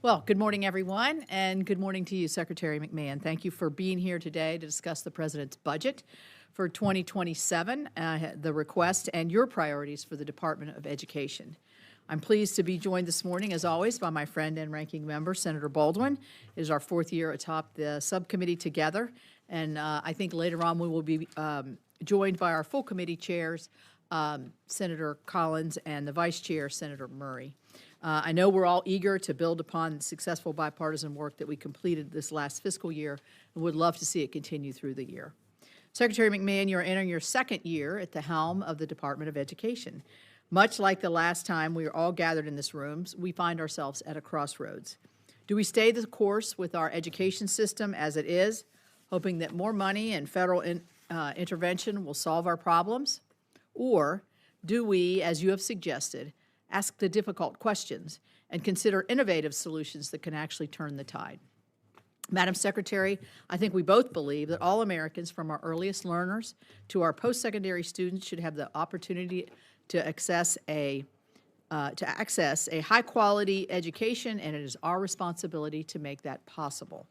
Well, good morning, everyone, and good morning to you, Secretary McMahon. Thank you for being here today to discuss the President's budget for 2027, the request, and your priorities for the Department of Education. I'm pleased to be joined this morning, as always, by my friend and ranking member, Senator Baldwin. It is our fourth year atop the subcommittee together, and I think later on we will be joined by our full committee chairs, Senator Collins and the Vice Chair, Senator Murray. I know we're all eager to build upon the successful bipartisan work that we completed this last fiscal year and would love to see it continue through the year. Secretary McMahon, you are entering your second year at the helm of the Department of Education. Much like the last time we were all gathered in this room, we find ourselves at a crossroads. Do we stay the course with our education system as it is, hoping that more money and federal intervention will solve our problems? Or do we, as you have suggested, ask the difficult questions and consider innovative solutions that can actually turn the tide? Madam Secretary, I think we both believe that all Americans, from our earliest learners to our post-secondary students, should have the opportunity to access a high-quality education, and it is our responsibility to make that possible.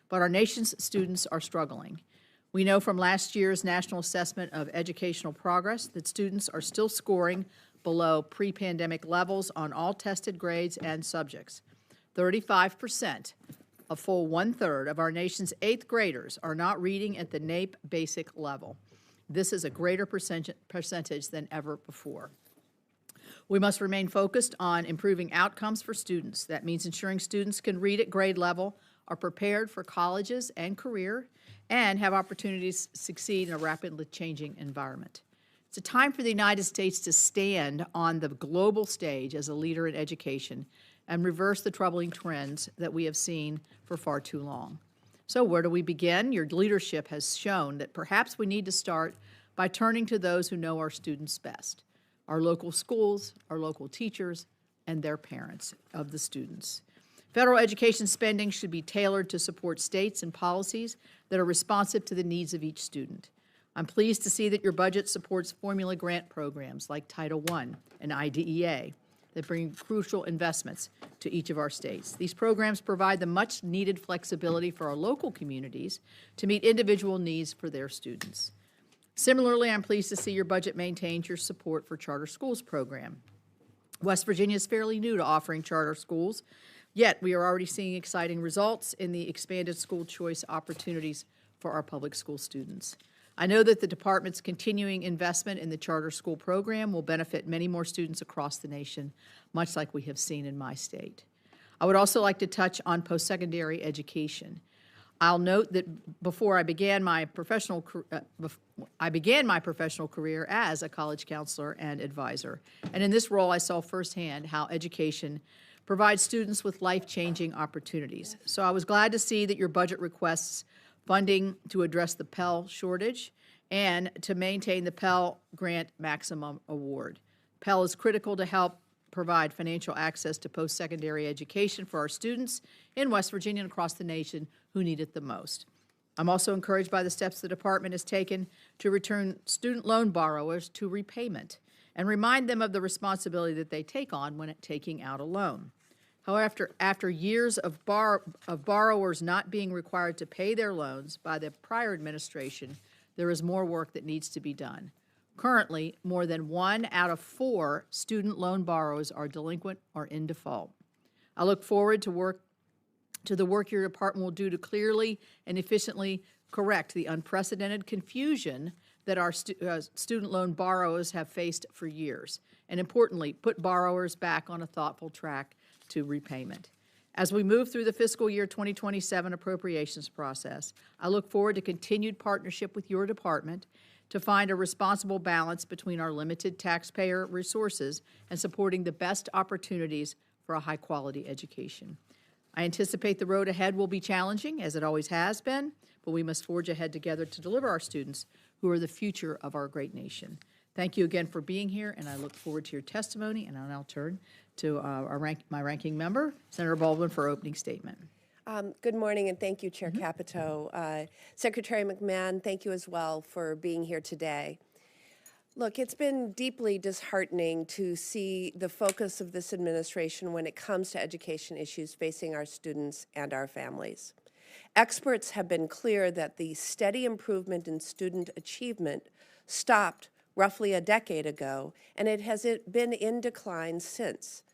But our nation's students are struggling. We know from last year's National Assessment of Educational Progress that students are still scoring below pre-pandemic levels on all tested grades and subjects. 35%, a full one-third of our nation's 8th graders, are not reading at the NAEP basic level. This is a greater percentage than ever before. We must remain focused on improving outcomes for students. That means ensuring students can read at grade level, are prepared for colleges and career, and have opportunities to succeed in a rapidly changing environment. It's a time for the United States to stand on the global stage as a leader in education and reverse the troubling trends that we have seen for far too long. So where do we begin? Your leadership has shown that perhaps we need to start by turning to those who know our students best, our local schools, our local teachers, and their parents of the students. Federal education spending should be tailored to support states and policies that are responsive to the needs of each student. I'm pleased to see that your budget supports formula grant programs like Title I and IDEA that bring crucial investments to each of our states. These programs provide the much-needed flexibility for our local communities to meet individual needs for their students. Similarly, I'm pleased to see your budget maintains your support for charter schools program. West Virginia is fairly new to offering charter schools, yet we are already seeing exciting results in the expanded school choice opportunities for our public school students. I know that the department's continuing investment in the charter school program will benefit many more students across the nation, much like we have seen in my state. I would also like to touch on post-secondary education. I'll note that before I began my professional career as a college counselor and advisor, and in this role I saw firsthand how education provides students with life-changing opportunities. So I was glad to see that your budget requests funding to address the Pell shortage and to maintain the Pell Grant Maximum Award. Pell is critical to help provide financial access to post-secondary education for our students in West Virginia and across the nation who need it the most. I'm also encouraged by the steps the department has taken to return student loan borrowers to repayment and remind them of the responsibility that they take on when taking out a loan. However, after years of borrowers not being required to pay their loans by the prior administration, there is more work that needs to be done. Currently, more than 1 out of 4 student loan borrowers are delinquent or in default. I look forward to the work your department will do to clearly and efficiently correct the unprecedented confusion that our student loan borrowers have faced for years, and importantly, put borrowers back on a thoughtful track to repayment. As we move through the fiscal year 2027 appropriations process, I look forward to continued partnership with your department to find a responsible balance between our limited taxpayer resources and supporting the best opportunities for a high-quality education. I anticipate the road ahead will be challenging, as it always has been, but we must forge ahead together to deliver our students who are the future of our great nation. Thank you again for being here, and I look forward to your testimony, and I'll now turn to my ranking member, Senator Baldwin, for opening statement. Good morning, and thank you, Chair Capito. Secretary McMahon, thank you as well for being here today. Look, it's been deeply disheartening to see the focus of this administration when it comes to education issues facing our students and our families. Experts have been clear that the steady improvement in student achievement stopped roughly a decade ago, and it has been in decline since.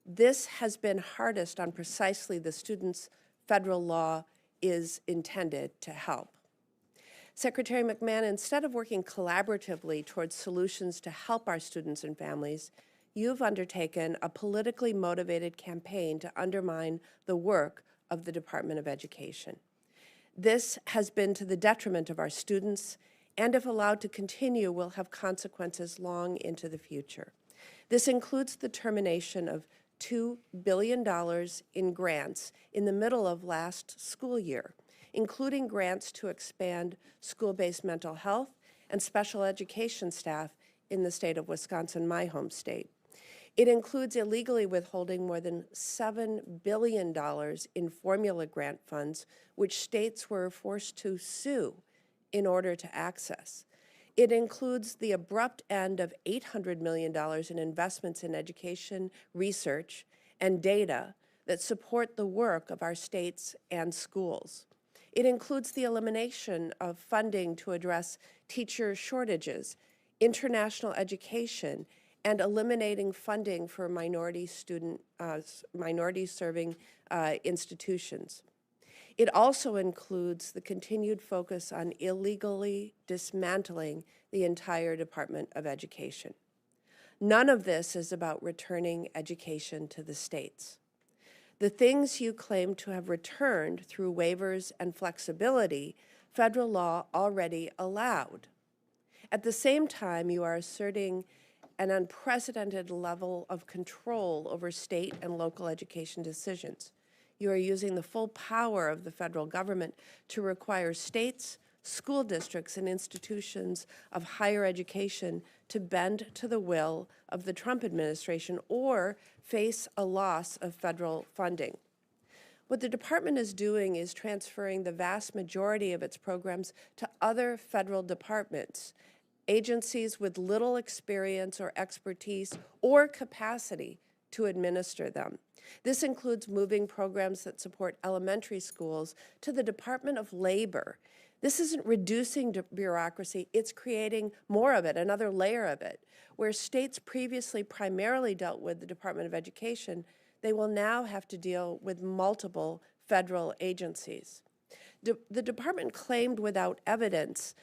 This has been hardest on precisely the students federal law is intended to help. Secretary McMahon, instead of working collaboratively towards solutions to help our students and families, you've undertaken a politically motivated campaign to undermine the work of the Department of Education. This has been to the detriment of our students, and if allowed to continue, will have consequences long into the future. This includes the termination of $2 billion in grants in the middle of last school year, including grants to expand school-based mental health and special education staff in the state of Wisconsin, my home state. It includes illegally withholding more than $7 billion in formula grant funds, which states were forced to sue in order to access. It includes the abrupt end of $800 million in investments in education, research, and data that support the work of our states and schools. It includes the elimination of funding to address teacher shortages, international education, and eliminating funding for minority-serving institutions. It also includes the continued focus on illegally dismantling the entire Department of Education. None of this is about returning education to the states. The things you claim to have returned through waivers and flexibility, federal law already allowed. At the same time, you are asserting an unprecedented level of control over state and local education decisions. You are using the full power of the federal government to require states, school districts, and institutions of higher education to bend to the will of the Trump administration or face a loss of federal funding. What the department is doing is transferring the vast majority of its programs to other federal departments, agencies with little experience or expertise or capacity to administer them. This includes moving programs that support elementary schools to the Department of Labor. This isn't reducing bureaucracy, it's creating more of it, another layer of it. Where states previously primarily dealt with the Department of Education, they will now have to deal with multiple federal agencies. The department claimed without evidence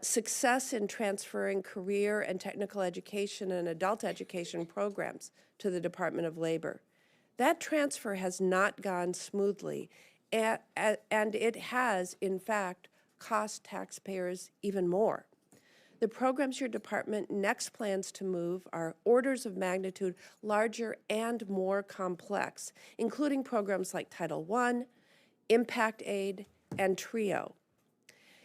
success in transferring career and technical education and adult education programs to the Department of Labor. That transfer has not gone smoothly, and it has, in fact, cost taxpayers even more. The programs your department next plans to move are orders of magnitude larger and more complex, including programs like Title I, Impact Aid, and TRIO.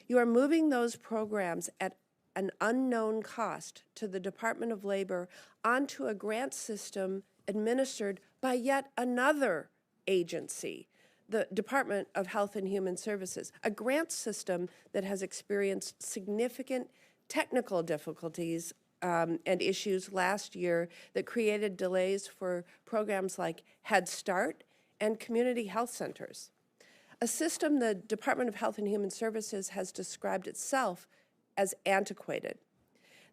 You are moving those programs at an unknown cost to the Department of Labor onto a grant system administered by yet another agency, the Department of Health and Human Services, a grant system that has experienced significant technical difficulties and issues last year that created delays for programs like Head Start and community health centers. A system the Department of Health and Human Services has described itself as antiquated.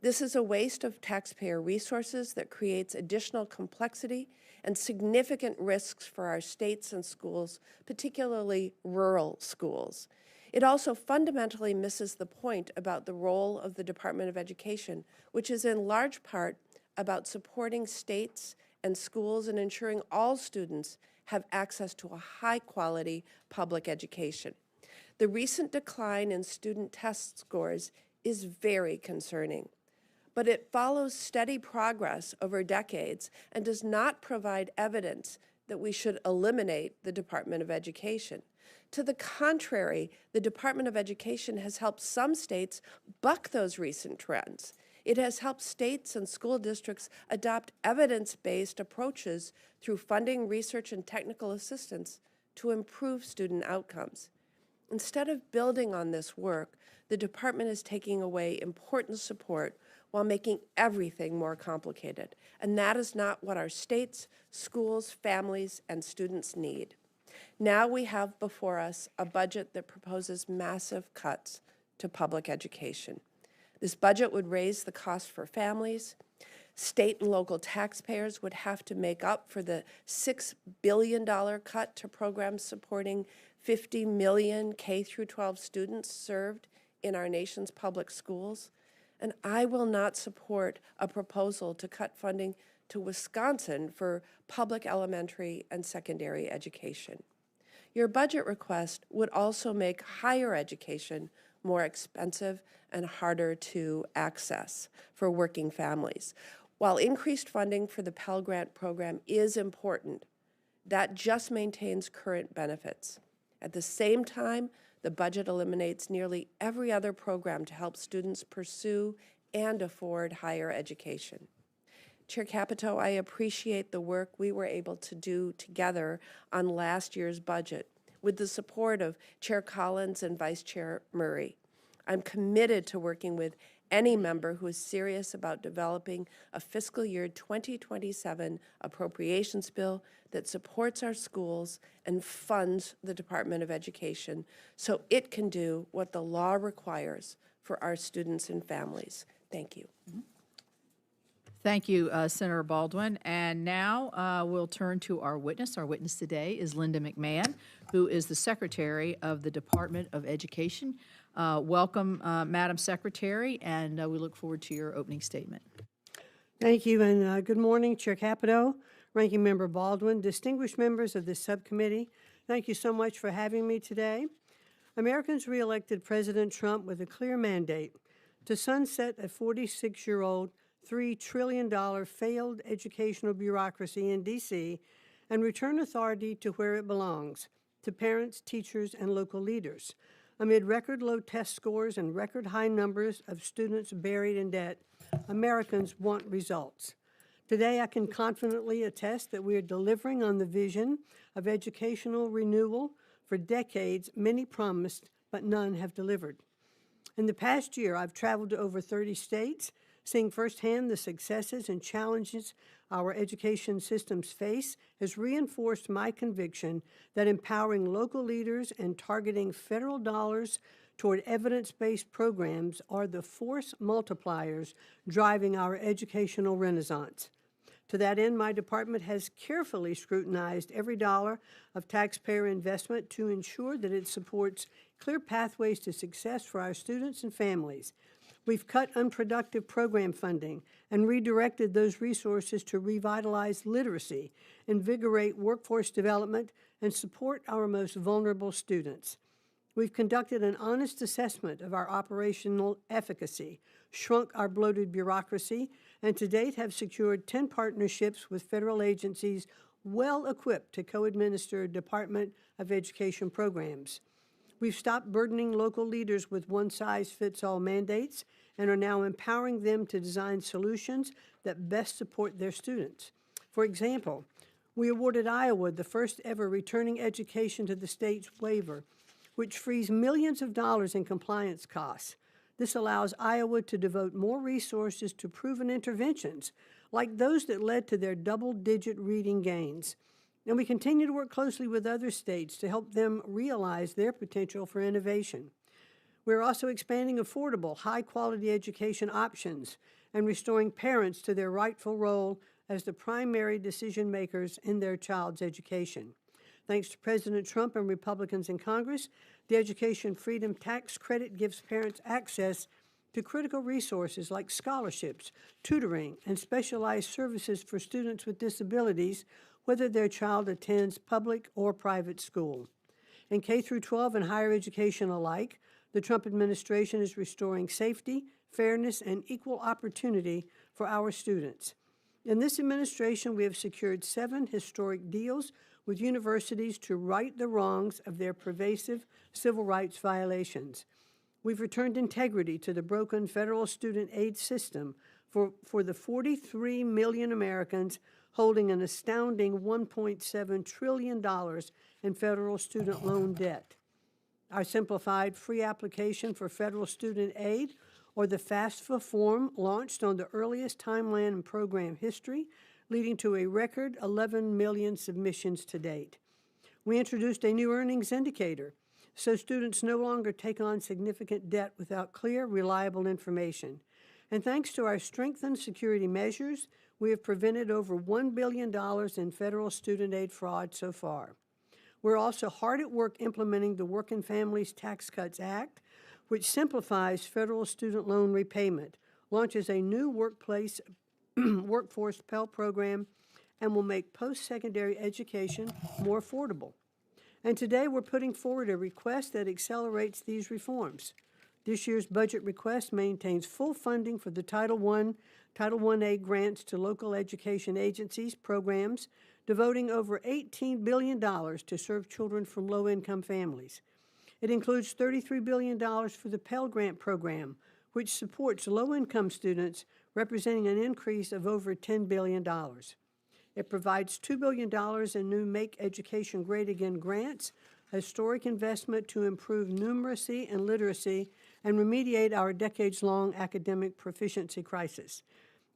This is a waste of taxpayer resources that creates additional complexity and significant risks for our states and schools, particularly rural schools. It also fundamentally misses the point about the role of the Department of Education, which is in large part about supporting states and schools and ensuring all students have access to a high-quality public education. The recent decline in student test scores is very concerning, but it follows steady progress over decades and does not provide evidence that we should eliminate the Department of Education. To the contrary, the Department of Education has helped some states buck those recent trends. It has helped states and school districts adopt evidence-based approaches through funding, research, and technical assistance to improve student outcomes. Instead of building on this work, the department is taking away important support while making everything more complicated. And that is not what our states, schools, families, and students need. Now we have before us a budget that proposes massive cuts to public education. This budget would raise the cost for families. State and local taxpayers would have to make up for the $6 billion cut to programs supporting 50 million K-12 students served in our nation's public schools. And I will not support a proposal to cut funding to Wisconsin for public elementary and secondary education. Your budget request would also make higher education more expensive and harder to access for working families. While increased funding for the Pell Grant program is important, that just maintains current benefits. At the same time, the budget eliminates nearly every other program to help students pursue and afford higher education. Chair Capito, I appreciate the work we were able to do together on last year's budget with the support of Chair Collins and Vice Chair Murray. I'm committed to working with any member who is serious about developing a fiscal year 2027 appropriations bill that supports our schools and funds the Department of Education so it can do what the law requires for our students and families. Thank you. Thank you, Senator Baldwin. And now we'll turn to our witness. Our witness today is Linda McMahon, who is the Secretary of the Department of Education. Welcome, Madam Secretary, and we look forward to your opening statement. Thank you, and good morning, Chair Capito, Ranking Member Baldwin, distinguished members of this subcommittee. Thank you so much for having me today. Americans reelected President Trump with a clear mandate to sunset a 46-year-old, $3 trillion failed educational bureaucracy in D.C. and return authority to where it belongs, to parents, teachers, and local leaders. Amid record low test scores and record high numbers of students buried in debt, Americans want results. Today, I can confidently attest that we are delivering on the vision of educational renewal for decades many promised, but none have delivered. In the past year, I've traveled to over 30 states, seeing firsthand the successes and challenges our education systems face has reinforced my conviction that empowering local leaders and targeting federal dollars toward evidence-based programs are the force multipliers driving our educational renaissance. To that end, my department has carefully scrutinized every dollar of taxpayer investment to ensure that it supports clear pathways to success for our students and families. We've cut unproductive program funding and redirected those resources to revitalize literacy, invigorate workforce development, and support our most vulnerable students. We've conducted an honest assessment of our operational efficacy, shrunk our bloated bureaucracy, and to date have secured 10 partnerships with federal agencies well equipped to co-administer Department of Education programs. We've stopped burdening local leaders with one-size-fits-all mandates and are now empowering them to design solutions that best support their students. For example, we awarded Iowa the first ever returning education to the state's waiver, which frees millions of dollars in compliance costs. This allows Iowa to devote more resources to proven interventions, like those that led to their double-digit reading gains. And we continue to work closely with other states to help them realize their potential for innovation. We're also expanding affordable, high-quality education options and restoring parents to their rightful role as the primary decision makers in their child's education. Thanks to President Trump and Republicans in Congress, the Education Freedom Tax Credit gives parents access to critical resources like scholarships, tutoring, and specialized services for students with disabilities, whether their child attends public or private school. In K-12 and higher education alike, the Trump administration is restoring safety, fairness, and equal opportunity for our students. In this administration, we have secured 7 historic deals with universities to right the wrongs of their pervasive civil rights violations. We've returned integrity to the broken federal student aid system for the 43 million Americans holding an astounding $1.7 trillion in federal student loan debt. Our simplified free application for federal student aid, or the FAFSA form launched on the earliest timeline in program history, leading to a record 11 million submissions to date. We introduced a new earnings indicator so students no longer take on significant debt without clear, reliable information. And thanks to our strengthened security measures, we have prevented over $1 billion in federal student aid fraud so far. We're also hard at work implementing the Working Families Tax Cuts Act, which simplifies federal student loan repayment, launches a new workforce Pell Program, and will make post-secondary education more affordable. And today we're putting forward a request that accelerates these reforms. This year's budget request maintains full funding for the Title I-A grants to local education agencies, programs, devoting over $18 billion to serve children from low-income families. It includes $33 billion for the Pell Grant Program, which supports low-income students, representing an increase of over $10 billion. It provides $2 billion in new Make Education Great Again grants, a historic investment to improve numeracy and literacy and remediate our decades-long academic proficiency crisis.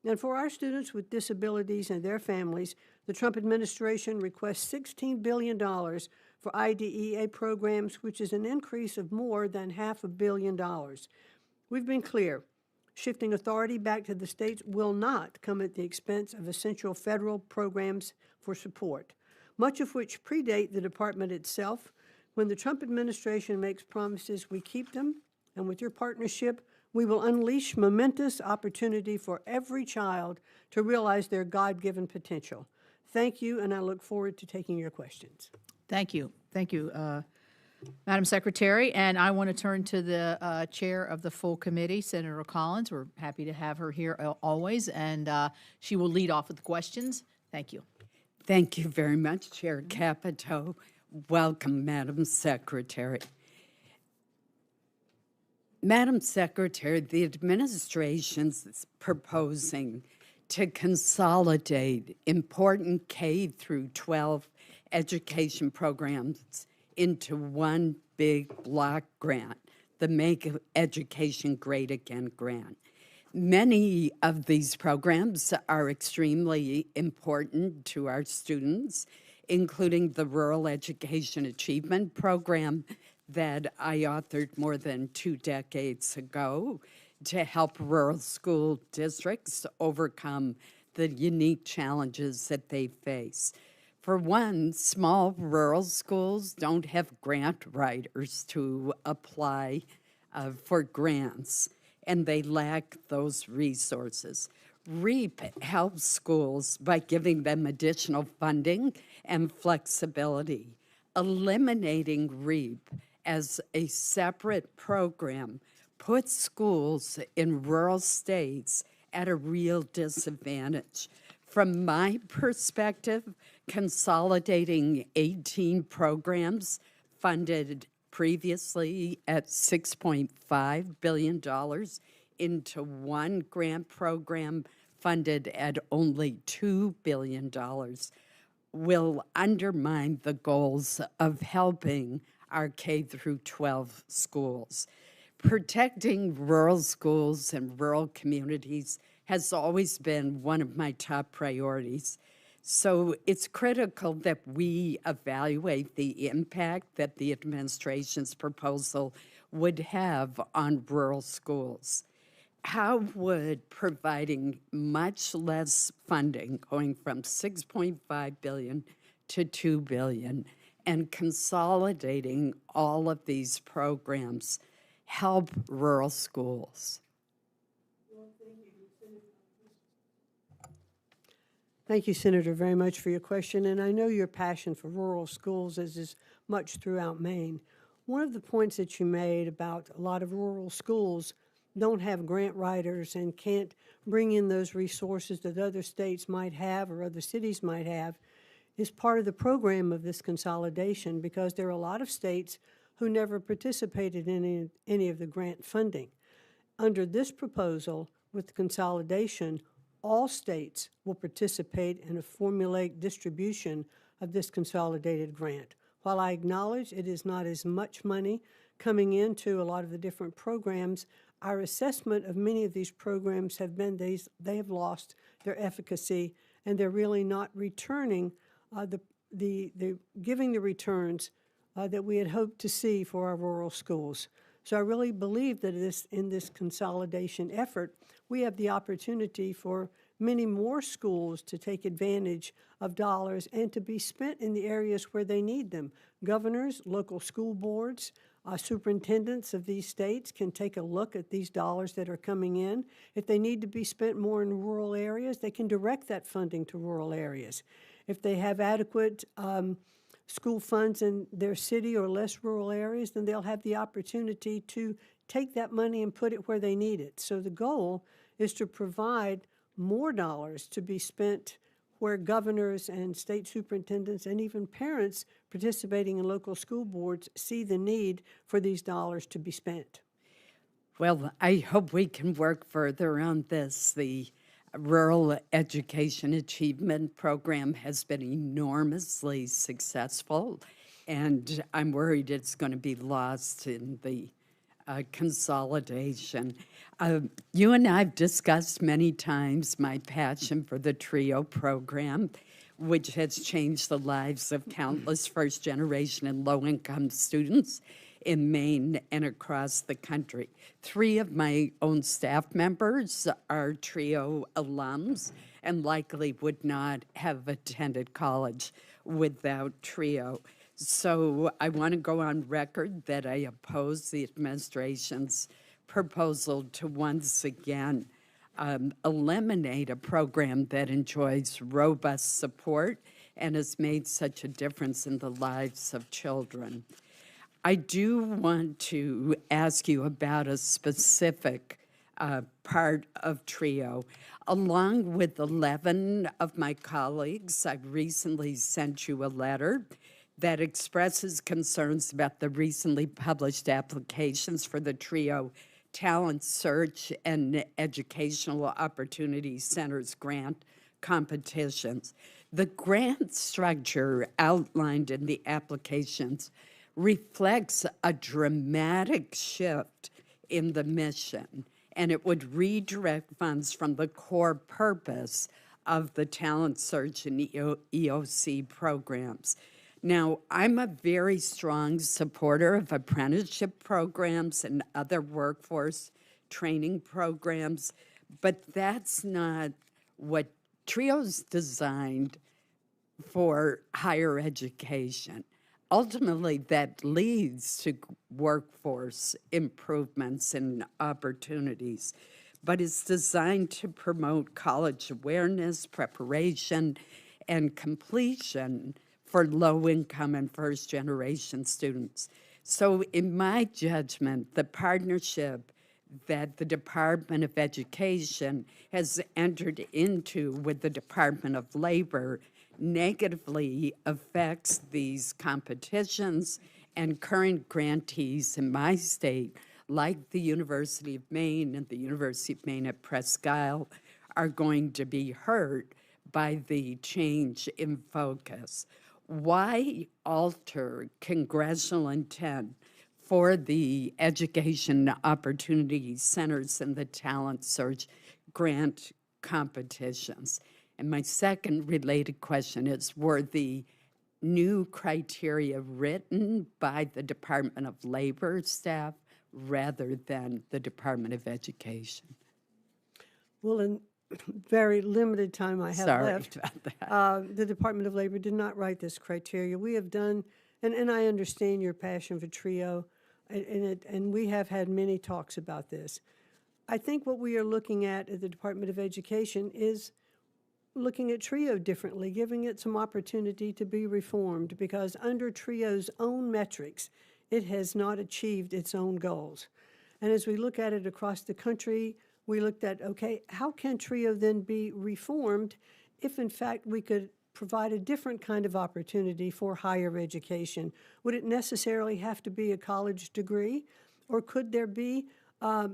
And for our students with disabilities and their families, the Trump administration requests $16 billion for IDEA programs, which is an increase of more than $500 million. We've been clear. Shifting authority back to the states will not come at the expense of essential federal programs for support, much of which predate the department itself. When the Trump administration makes promises, we keep them, and with your partnership, we will unleash momentous opportunity for every child to realize their God-given potential. Thank you, and I look forward to taking your questions. Thank you. Thank you, Madam Secretary. And I want to turn to the chair of the full committee, Senator Collins. We're happy to have her here always, and she will lead off with the questions. Thank you. Thank you very much, Chair Capito. Welcome, Madam Secretary. Madam Secretary, the administration's proposing to consolidate important K through 12 education programs into one big block grant, the Make Education Great Again grant. Many of these programs are extremely important to our students, including the Rural Education Achievement Program that I authored more than 2 decades ago to help rural school districts overcome the unique challenges that they face. For one, small rural schools don't have grant writers to apply for grants, and they lack those resources. REAP helps schools by giving them additional funding and flexibility. Eliminating REAP as a separate program puts schools in rural states at a real disadvantage. From my perspective, consolidating 18 programs funded previously at $6.5 billion into one grant program funded at only $2 billion will undermine the goals of helping our K through 12 schools. Protecting rural schools and rural communities has always been one of my top priorities. So it's critical that we evaluate the impact that the administration's proposal would have on rural schools. How would providing much less funding, going from $6.5 billion to $2 billion, and consolidating all of these programs help rural schools? Thank you, Senator, very much for your question, and I know your passion for rural schools is much throughout Maine. One of the points that you made about a lot of rural schools don't have grant writers and can't bring in those resources that other states might have or other cities might have is part of the program of this consolidation, because there are a lot of states who never participated in any of the grant funding. Under this proposal, with the consolidation, all states will participate in a formulaic distribution of this consolidated grant. While I acknowledge it is not as much money coming into a lot of the different programs, our assessment of many of these programs have been they have lost their efficacy, and they're really not returning giving the returns that we had hoped to see for our rural schools. So I really believe that in this consolidation effort, we have the opportunity for many more schools to take advantage of dollars and to be spent in the areas where they need them. Governors, local school boards, superintendents of these states can take a look at these dollars that are coming in. If they need to be spent more in rural areas, they can direct that funding to rural areas. If they have adequate school funds in their city or less rural areas, then they'll have the opportunity to take that money and put it where they need it. So the goal is to provide more dollars to be spent where governors and state superintendents and even parents participating in local school boards see the need for these dollars to be spent. Well, I hope we can work further on this. The Rural Education Achievement Program has been enormously successful, and I'm worried it's going to be lost in the consolidation. You and I have discussed many times my passion for the TRIO program, which has changed the lives of countless first-generation and low-income students in Maine and across the country. 3 of my own staff members are TRIO alums and likely would not have attended college without TRIO. So I want to go on record that I oppose the administration's proposal to once again eliminate a program that enjoys robust support and has made such a difference in the lives of children. I do want to ask you about a specific part of TRIO. Along with 11 of my colleagues, I've recently sent you a letter that expresses concerns about the recently published applications for the TRIO Talent Search and Educational Opportunity Centers grant competitions. The grant structure outlined in the applications reflects a dramatic shift in the mission, and it would redirect funds from the core purpose of the Talent Search and EOC programs. Now, I'm a very strong supporter of apprenticeship programs and other workforce training programs, but that's not what TRIO's designed for higher education. Ultimately, that leads to workforce improvements and opportunities, but it's designed to promote college awareness, preparation, and completion for low-income and first-generation students. So in my judgment, the partnership that the Department of Education has entered into with the Department of Labor negatively affects these competitions, and current grantees in my state, like the University of Maine and the University of Maine at Presque Isle, are going to be hurt by the change in focus. Why alter congressional intent for the Education Opportunity Centers and the Talent Search grant competitions? And my second related question is, were the new criteria written by the Department of Labor staff rather than the Department of Education? Well, in very limited time I have left, about that. the Department of Labor did not write this criteria. We have done, and I understand your passion for TRIO, and we have had many talks about this. I think what we are looking at the Department of Education is looking at TRIO differently, giving it some opportunity to be reformed, because under TRIO's own metrics, it has not achieved its own goals. And as we look at it across the country, we looked at, okay, how can TRIO then be reformed if, in fact, we could provide a different kind of opportunity for higher education? Would it necessarily have to be a college degree, or could there be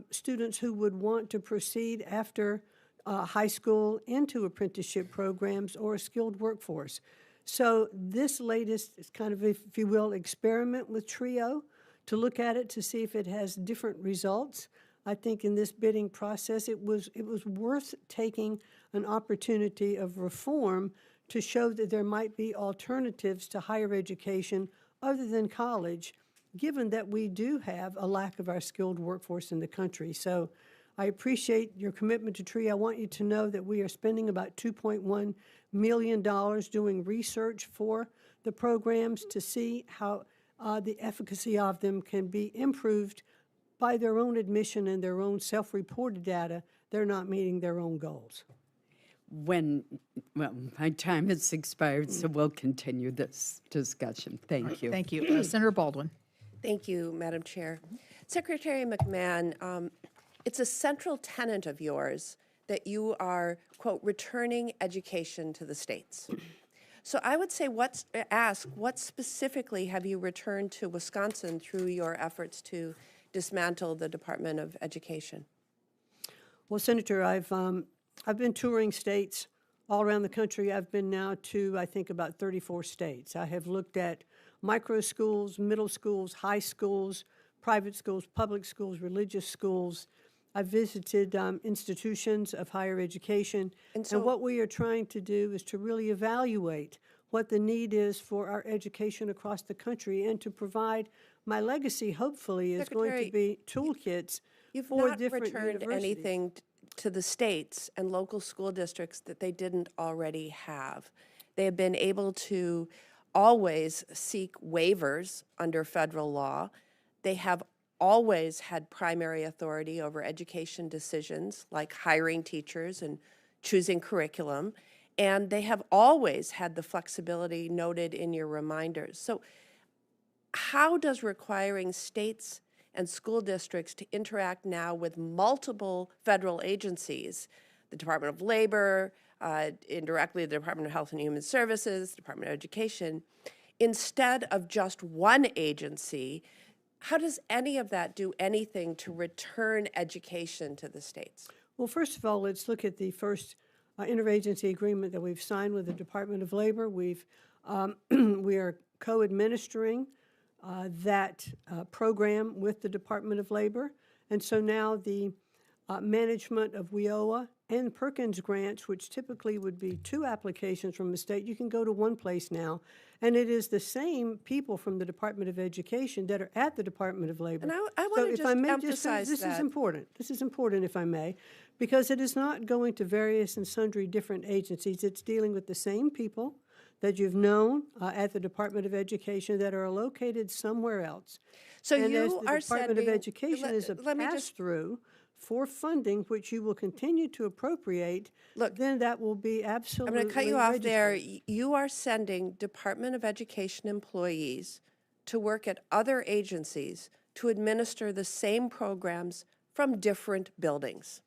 students who would want to proceed after high school into apprenticeship programs or a skilled workforce? So this latest is kind of, if you will, experiment with TRIO to look at it to see if it has different results. I think in this bidding process, it was worth taking an opportunity of reform to show that there might be alternatives to higher education other than college, given that we do have a lack of our skilled workforce in the country. So I appreciate your commitment to TREE. I want you to know that we are spending about $2.1 million doing research for the programs to see how the efficacy of them can be improved. By their own admission and their own self-reported data, they're not meeting their own goals. Well, my time has expired, so we'll continue this discussion. Thank you. Thank you. Senator Baldwin. Thank you, Madam Chair. Secretary McMahon, it's a central tenet of yours that you are, quote, returning education to the states. So I would say ask what specifically have you returned to Wisconsin through your efforts to dismantle the Department of Education? Well, Senator, I've been touring states all around the country. I've been now to, I think, about 34 states. I have looked at micro schools, middle schools, high schools, private schools, public schools, religious schools. I've visited institutions of higher education. And what we are trying to do is to really evaluate what the need is for our education across the country and to provide, my legacy hopefully is going to be toolkits for different universities. You've not returned anything to the states and local school districts that they didn't already have. They have been able to always seek waivers under federal law. They have always had primary authority over education decisions like hiring teachers and choosing curriculum. And they have always had the flexibility noted in your reminders. So how does requiring states and school districts to interact now with multiple federal agencies, the Department of Labor, indirectly the Department of Health and Human Services, Department of Education, instead of just one agency, how does any of that do anything to return education to the states? Well, first of all, let's look at the first interagency agreement that we've signed with the Department of Labor. We are co-administering that program with the Department of Labor. And so now the management of WIOA and Perkins grants, which typically would be 2 applications from the state, you can go to one place now. And it is the same people from the Department of Education that are at the Department of Labor. And I want to just emphasize this is important. This is important, if I may, because it is not going to various and sundry different agencies. It's dealing with the same people that you've known at the Department of Education that are located somewhere else. So and you as the are Department of Education is a pass-through for funding, which you will continue to appropriate, then that will be absolutely I'm going to cut you off registered. there. You are sending Department of Education employees to work at other agencies to administer the same programs from different buildings.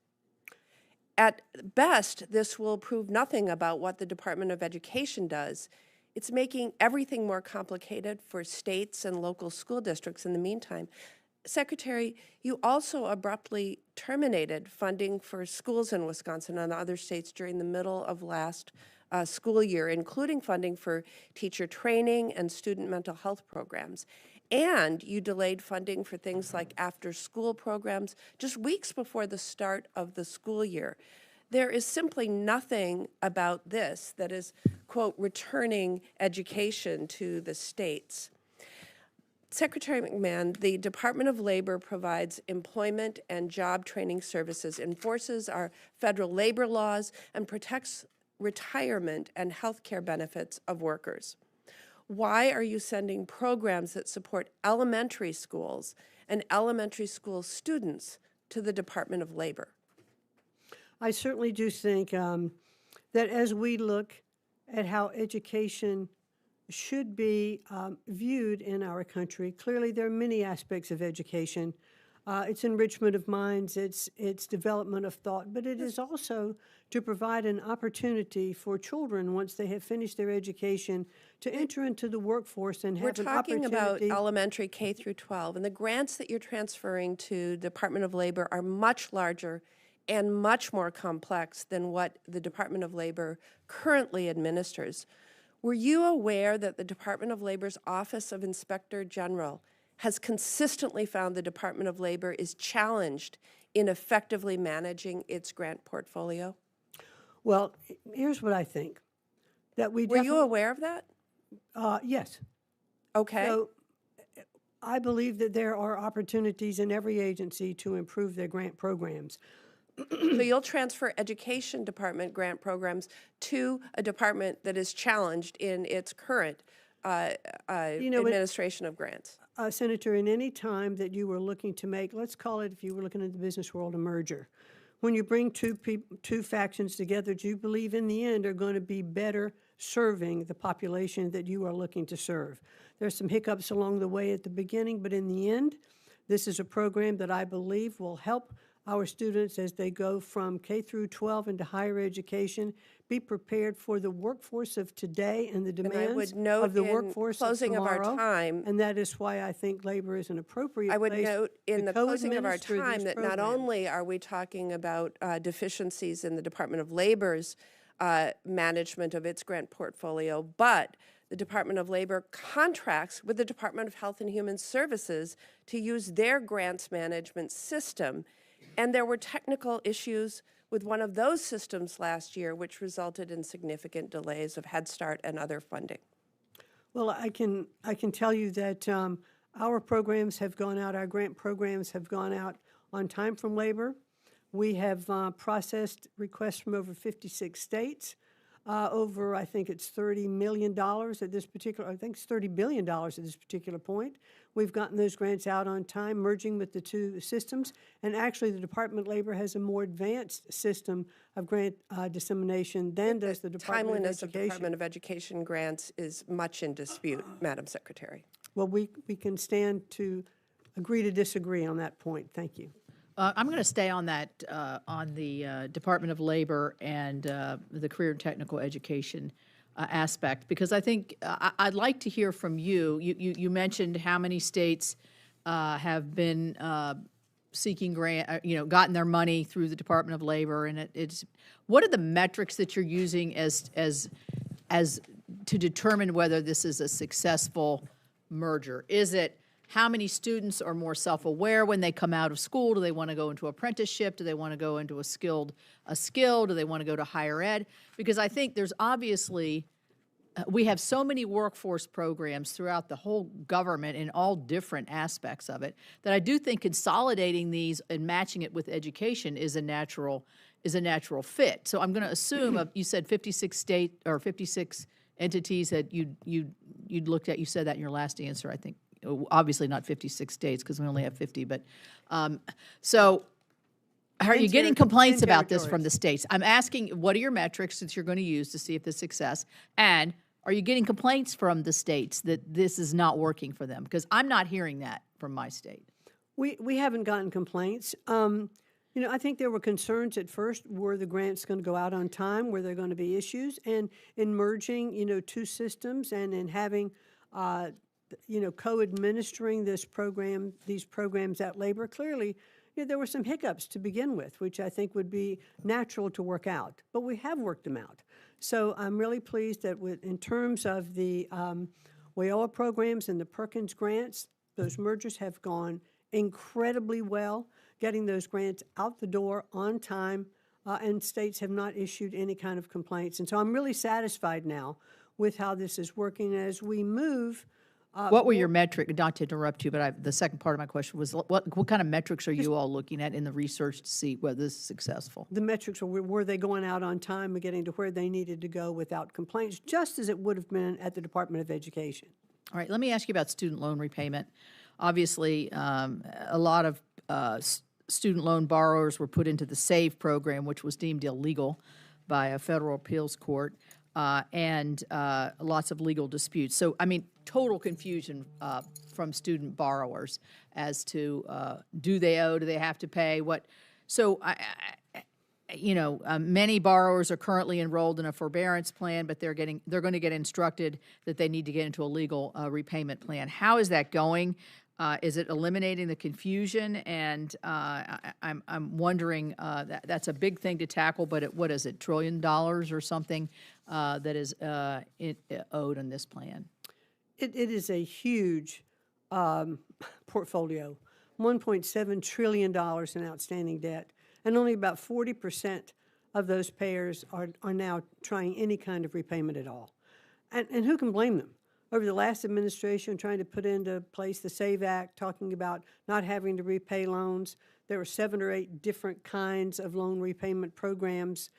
At best, this will prove nothing about what the Department of Education does. It's making everything more complicated for states and local school districts in the meantime. Secretary, you also abruptly terminated funding for schools in Wisconsin and other states during the middle of last school year, including funding for teacher training and student mental health programs. And you delayed funding for things like after-school programs just weeks before the start of the school year. There is simply nothing about this that is, quote, returning education to the states. Secretary McMahon, the Department of Labor provides employment and job training services, enforces our federal labor laws, and protects retirement and health care benefits of workers. Why are you sending programs that support elementary schools and elementary school students to the Department of Labor? I certainly do think that as we look at how education should be viewed in our country, clearly there are many aspects of education. It's enrichment of minds, it's development of thought, but it is also to provide an opportunity for children, once they have finished their education, to enter into the workforce and have an opportunity. We're talking about elementary K through 12, and the grants that you're transferring to Department of Labor are much larger and much more complex than what the Department of Labor currently administers. Were you aware that the Department of Labor's Office of Inspector General has consistently found the Department of Labor is challenged in effectively managing its grant portfolio? Well, here's what I think. That we Were you definitely, aware of that? yes. Okay. So I believe that there are opportunities in every agency to improve their grant programs. So you'll transfer education department grant programs to a department that is challenged in its current administration of grants. Senator, in any time that you were looking to make, let's call it, if you were looking at the business world, a merger, when you bring two factions together, do you believe in the end are going to be better serving the population that you are looking to serve? There's some hiccups along the way at the beginning, but in the end, this is a program that I believe will help our students as they go from K through 12 into higher education, be prepared for the workforce of today and the demands of the workforce of closing of tomorrow. our time, and that is why I think labor is an appropriate I would place note in to the closing of our co-administer time these that not programs. only are we talking about deficiencies in the Department of Labor's management of its grant portfolio, but the Department of Labor contracts with the Department of Health and Human Services to use their grants management system. And there were technical issues with one of those systems last year, which resulted in significant delays of Head Start and other funding. Well, I can tell you that our programs have gone out, our grant programs have gone out on time from labor. We have processed requests from over 56 states. Over, I think it's $30 million at this particular, I think it's $30 billion at this particular point. We've gotten those grants out on time, merging with the two systems. And actually, the Department of Labor has a more advanced system of grant dissemination than does the Department of Timeliness of Education. Department of Education grants is much in dispute, Madam Secretary. Well, we can stand to agree to disagree on that point. Thank you. I'm going to stay on that, on the Department of Labor and the career and technical education aspect, because I think I'd like to hear from you. You mentioned how many states have been seeking grant, gotten their money through the Department of Labor, and it's what are the metrics that you're using as to determine whether this is a successful merger? Is it how many students are more self-aware when they come out of school? Do they want to go into apprenticeship? Do they want to go into a skill? Do they want to go to higher ed? Because I think there's obviously, we have so many workforce programs throughout the whole government in all different aspects of it, that I do think consolidating these and matching it with education is a natural fit. So I'm going to assume, you said 56 state or 56 entities that you'd looked at. You said that in your last answer, I think. Obviously not 56 states because we only have 50, but so are you getting complaints about this from the states? I'm asking, what are your metrics that you're going to use to see if there's success? And are you getting complaints from the states that this is not working for them? Because I'm not hearing that from my state. We haven't gotten complaints. I think there were concerns at first. Were the grants going to go out on time? Were there going to be issues? And in merging, two systems and in having co-administering these programs at labor, clearly, there were some hiccups to begin with, which I think would be natural to work out. But we have worked them out. So I'm really pleased that in terms of the WIOA programs and the Perkins grants, those mergers have gone incredibly well, getting those grants out the door on time, and states have not issued any kind of complaints. And so I'm really satisfied now with how this is working as we move. What were your metrics, not to interrupt you, but the second part of my question was, what kind of metrics are you all looking at in the research to see whether this is successful? The metrics were they going out on time and getting to where they needed to go without complaints, just as it would have been at the Department of Education. All right, let me ask you about student loan repayment. Obviously, a lot of student loan borrowers were put into the SAVE program, which was deemed illegal by a federal appeals court, and lots of legal disputes. So, I mean, total confusion from student borrowers as to do they owe, do they have to pay, what. So, many borrowers are currently enrolled in a forbearance plan, but they're going to get instructed that they need to get into a legal repayment plan. How is that going? Is it eliminating the confusion? And I'm wondering, that's a big thing to tackle, but what is it, $1 trillion or something that is owed on this plan? It is a huge portfolio, $1.7 trillion in outstanding debt, and only about 40% of those payers are now trying any kind of repayment at all. And who can blame them? Over the last administration, trying to put into place the SAVE Act, talking about not having to repay loans. There were 7 or 8 different kinds of loan repayment programs,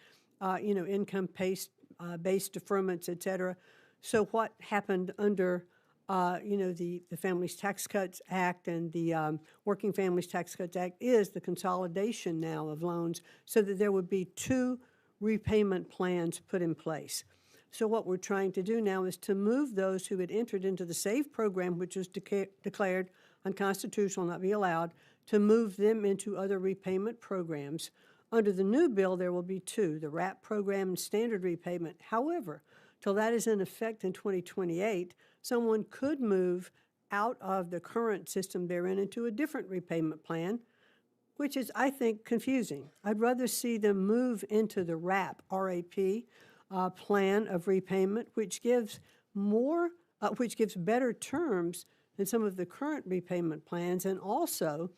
income-based deferments, et cetera. So what happened under, the Families Tax Cuts Act and the Working Families Tax Cuts Act is the consolidation now of loans so that there would be 2 repayment plans put in place. So what we're trying to do now is to move those who had entered into the SAVE program, which was declared unconstitutional, not be allowed, to move them into other repayment programs. Under the new bill, there will be 2, the RAP program and standard repayment. However, till that is in effect in 2028, someone could move out of the current system they're in into a different repayment plan, which is, I think, confusing. I'd rather see them move into the RAP, R-A-P, plan of repayment, which gives better terms than some of the current repayment plans. And also,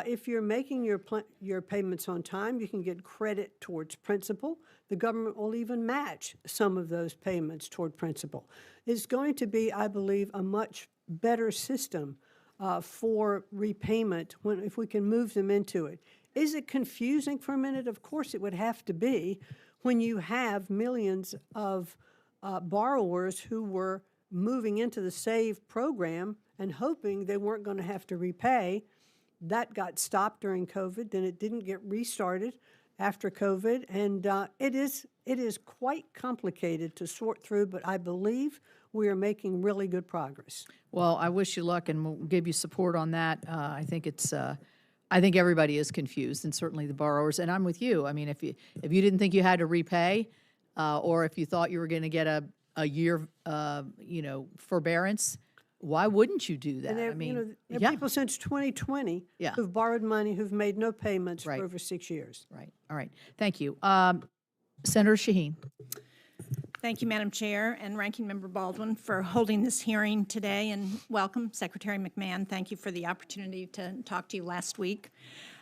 if you're making your payments on time, you can get credit towards principal. The government will even match some of those payments toward principal. It's going to be, I believe, a much better system for repayment if we can move them into it. Is it confusing for a minute? Of course it would have to be when you have millions of borrowers who were moving into the SAVE program and hoping they weren't going to have to repay. That got stopped during COVID, then it didn't get restarted after COVID, and it is quite complicated to sort through, but I believe we are making really good progress. Well, I wish you luck, and we'll give you support on that. I think everybody is confused, and certainly the borrowers. And I'm with you. I mean, if you didn't think you had to repay, or if you thought you were going to get a year, forbearance, why wouldn't you do that? And there are people since 2020 who've borrowed money who've made no payments for over 6 years. Right. All right. Thank you. Senator Shaheen. Thank you, Madam Chair, and Ranking Member Baldwin for holding this hearing today, and welcome, Secretary McMahon. Thank you for the opportunity to talk to you last week.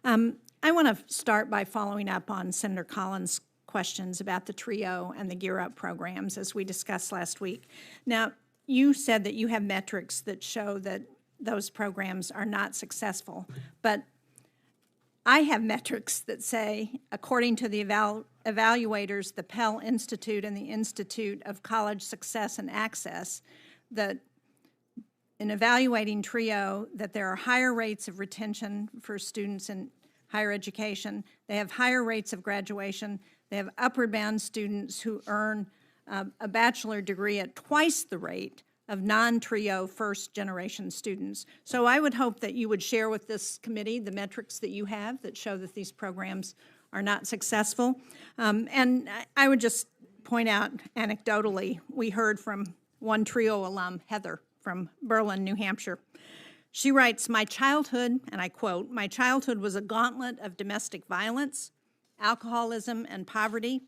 I want to start by following up on Senator Collins' questions about the TRIO and the Gear Up programs, as we discussed last week. Now, you said that you have metrics that show that those programs are not successful, but I have metrics that say, according to the evaluators, the Pell Institute and the Institute of College Success and Access, that in evaluating TRIO, that there are higher rates of retention for students in higher education, they have higher rates of graduation, they have upward bound students who earn a bachelor degree at twice the rate of non-TRIO first-generation students. So I would hope that you would share with this committee the metrics that you have that show that these programs are not successful. And I would just point out anecdotally, we heard from one TRIO alum, Heather, from Berlin, New Hampshire. She writes, "My childhood," and I quote, "my childhood was a gauntlet of domestic violence, alcoholism, and poverty.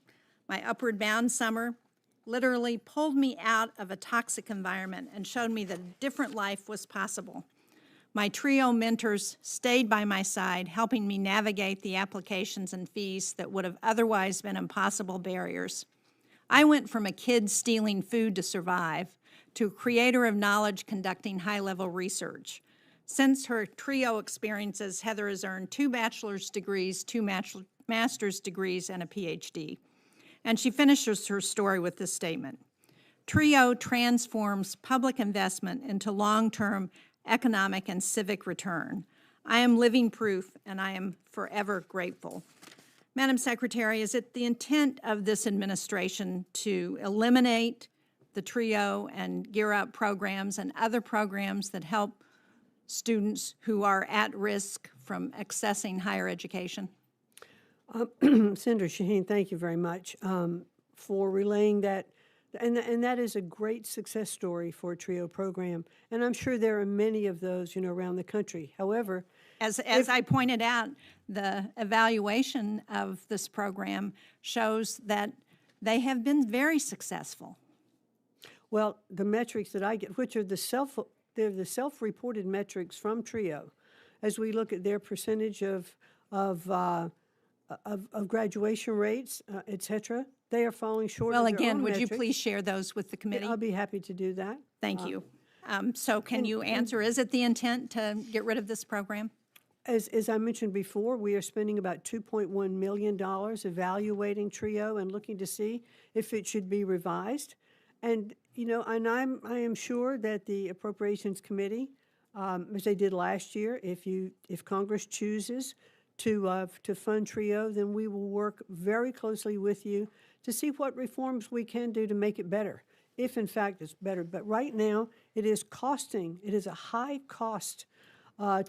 My upward bound summer literally pulled me out of a toxic environment and showed me that a different life was possible. My TRIO mentors stayed by my side, helping me navigate the applications and fees that would have otherwise been impossible barriers. I went from a kid stealing food to survive to a creator of knowledge conducting high-level research. Since her TRIO experiences, Heather has earned 2 bachelor's degrees, 2 master's degrees, and a PhD. And she finishes her story with this statement: TRIO transforms public investment into long-term economic and civic return. I am living proof, and I am forever grateful." Madam Secretary, is it the intent of this administration to eliminate the TRIO and Gear Up programs and other programs that help students who are at risk from accessing higher education? Senator Shaheen, thank you very much for relaying that. And that is a great success story for a TRIO program. And I'm sure there are many of those, around the country. However, as I pointed out, the evaluation of this program shows that they have been very successful. Well, the metrics that I get, which are the they're the self-reported metrics from TRIO, as we look at their percentage of graduation rates, et cetera, they are falling short Well, of their again, own would you metrics. please share those with the committee? I'll be happy to do that. Thank you. So can you answer, is it the intent to get rid of this program? As I mentioned before, we are spending about $2.1 million evaluating TRIO and looking to see if it should be revised. And, you know, and I am sure that the Appropriations Committee, as they did last year, if Congress chooses to fund TRIO, then we will work very closely with you to see what reforms we can do to make it better, if in fact it's better. But right now, it is a high cost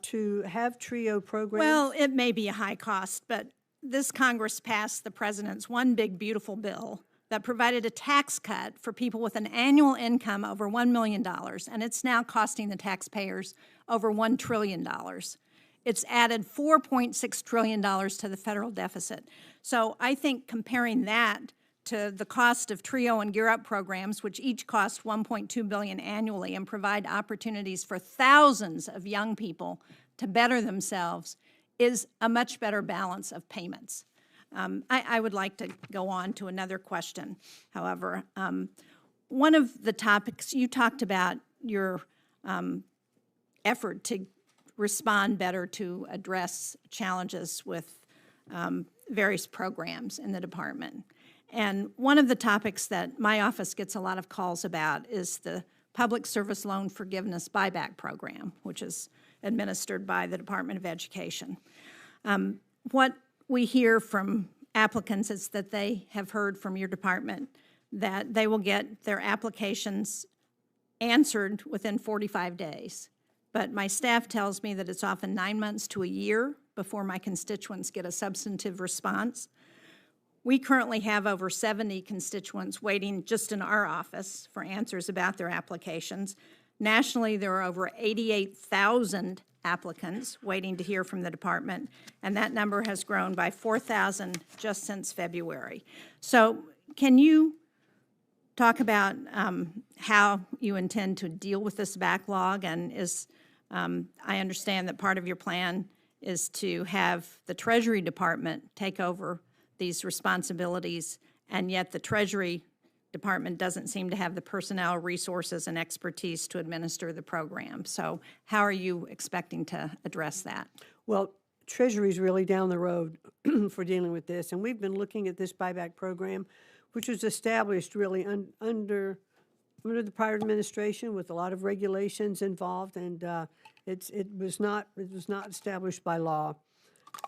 to have TRIO programs. Well, it may be a high cost, but this Congress passed the president's one big beautiful bill that provided a tax cut for people with an annual income over $1 million, and it's now costing the taxpayers over $1 trillion. It's added $4.6 trillion to the federal deficit. So I think comparing that to the cost of TRIO and Gear Up programs, which each cost $1.2 billion annually and provide opportunities for thousands of young people to better themselves, is a much better balance of payments. I would like to go on to another question, however. One of the topics, you talked about your effort to respond better to address challenges with various programs in the department. And one of the topics that my office gets a lot of calls about is the Public Service Loan Forgiveness Buyback Program, which is administered by the Department of Education. What we hear from applicants is that they have heard from your department that they will get their applications answered within 45 days. But my staff tells me that it's often 9 months to a year before my constituents get a substantive response. We currently have over 70 constituents waiting just in our office for answers about their applications. Nationally, there are over 88,000 applicants waiting to hear from the department, and that number has grown by 4,000 just since February. So can you talk about how you intend to deal with this backlog? And I understand that part of your plan is to have the Treasury Department take over these responsibilities, and yet the Treasury Department doesn't seem to have the personnel, resources, and expertise to administer the program. So how are you expecting to address that? Well, Treasury's really down the road for dealing with this, and we've been looking at this buyback program, which was established really under the prior administration with a lot of regulations involved, and it was not established by law.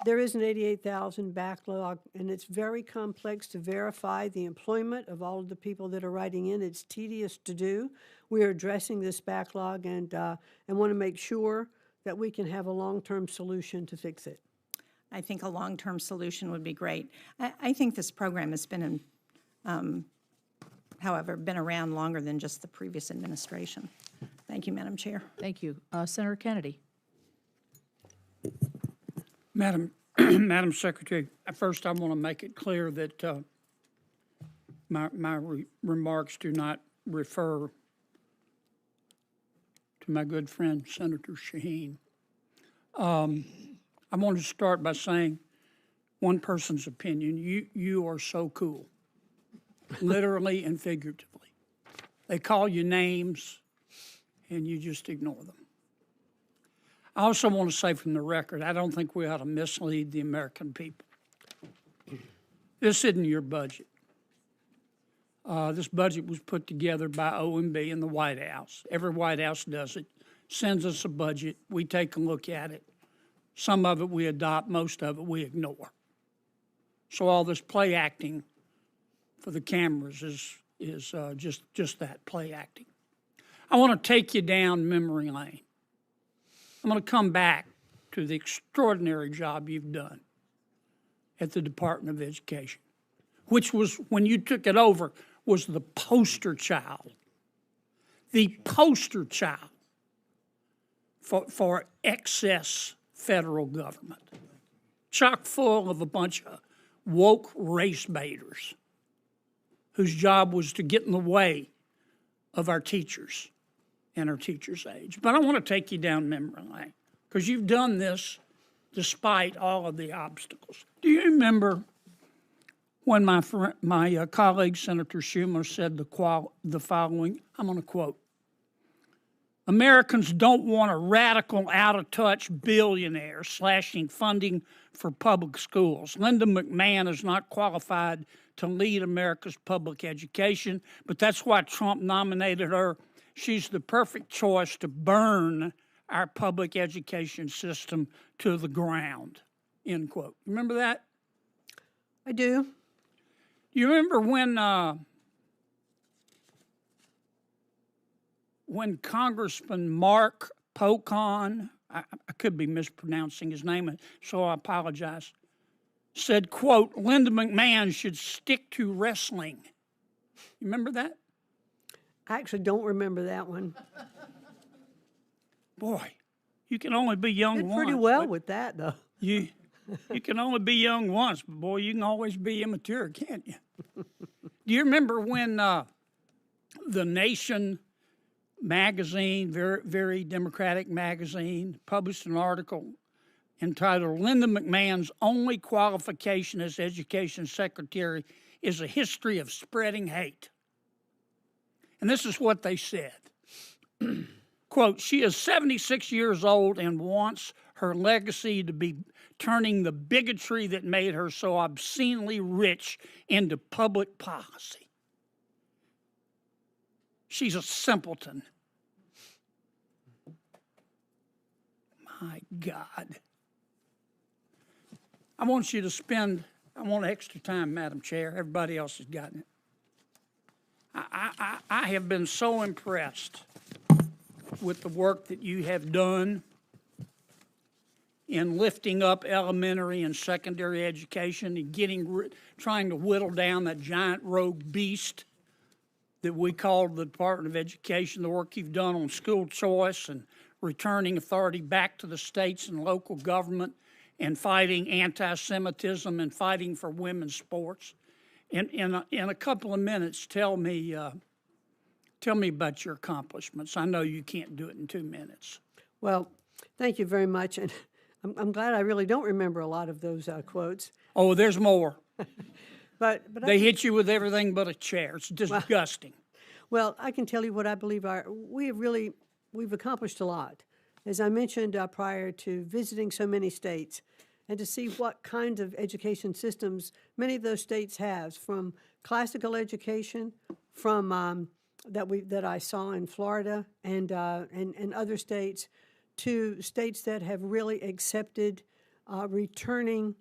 There is an 88,000 backlog, and it's very complex to verify the employment of all of the people that are writing in. It's tedious to do. We are addressing this backlog and want to make sure that we can have a long-term solution to fix it. I think a long-term solution would be great. I think this program has been been around longer than just the previous administration. Thank you, Madam Chair. Thank you. Senator Kennedy. Madam Secretary, first I want to make it clear that my remarks do not refer to my good friend Senator Shaheen. I want to start by saying one person's opinion. You are so cool, literally and figuratively. They call you names and you just ignore them. I also want to say from the record, I don't think we ought to mislead the American people. This isn't your budget. This budget was put together by OMB and the White House. Every White House does it, sends us a budget, we take a look at it. Some of it we adopt, most of it we ignore. So all this play acting for the cameras is just that, play acting. I want to take you down memory lane. I'm going to come back to the extraordinary job you've done at the Department of Education, which was, when you took it over, was the poster child for excess federal government, chock full of a bunch of woke race baiters whose job was to get in the way of our teachers and her teacher's age. But I want to take you down memory lane because you've done this despite all of the obstacles. Do you remember when my colleague, Senator Schumer, said the following? I'm going to quote. Americans don't want a radical, out-of-touch billionaire slashing funding for public schools. Linda McMahon is not qualified to lead America's public education, but that's why Trump nominated her. She's the perfect choice to burn our public education system to the ground, end quote. Remember that? I do. You remember when Congressman Mark Pocan, I could be mispronouncing his name, so I apologize, said, quote, Linda McMahon should stick to wrestling. You remember that? I actually don't remember that one. Boy, you can only be young Did once. pretty well with that, though. You can only be young once, but boy, you can always be immature, can't you? Do you remember when The Nation magazine, very, very democratic magazine, published an article entitled, Linda McMahon's only qualification as education secretary is a history of spreading hate. And this is what they said. Quote, she is 76 years old and wants her legacy to be turning the bigotry that made her so obscenely rich into public policy. She's a simpleton. My God. I want you to I want extra time, Madam Chair. Everybody else has gotten it. I have been so impressed with the work that you have done in lifting up elementary and secondary education and trying to whittle down that giant rogue beast that we call the Department of Education, the work you've done on school choice and returning authority back to the states and local government and fighting anti-Semitism and fighting for women's sports. In a couple of minutes, tell me about your accomplishments. I know you can't do it in 2 minutes. Well, thank you very much. And I'm glad I really don't remember a lot of those quotes. Oh, there's more. But They hit you with everything but a chair. It's disgusting. Well, I can tell you what I believe we've accomplished a lot. As I mentioned prior to visiting so many states and to see what kinds of education systems many of those states have, from classical education, from that I saw in Florida and other states, to states that have really accepted returning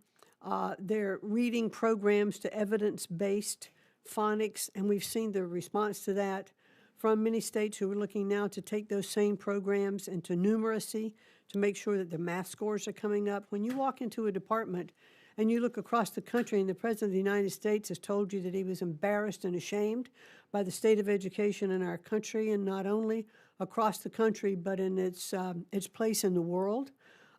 their reading programs to evidence-based phonics, and we've seen the response to that from many states who are looking now to take those same programs into numeracy to make sure that the math scores are coming up. When you walk into a department and you look across the country and the President of the United States has told you that he was embarrassed and ashamed by the state of education in our country, and not only across the country but in its place in the world,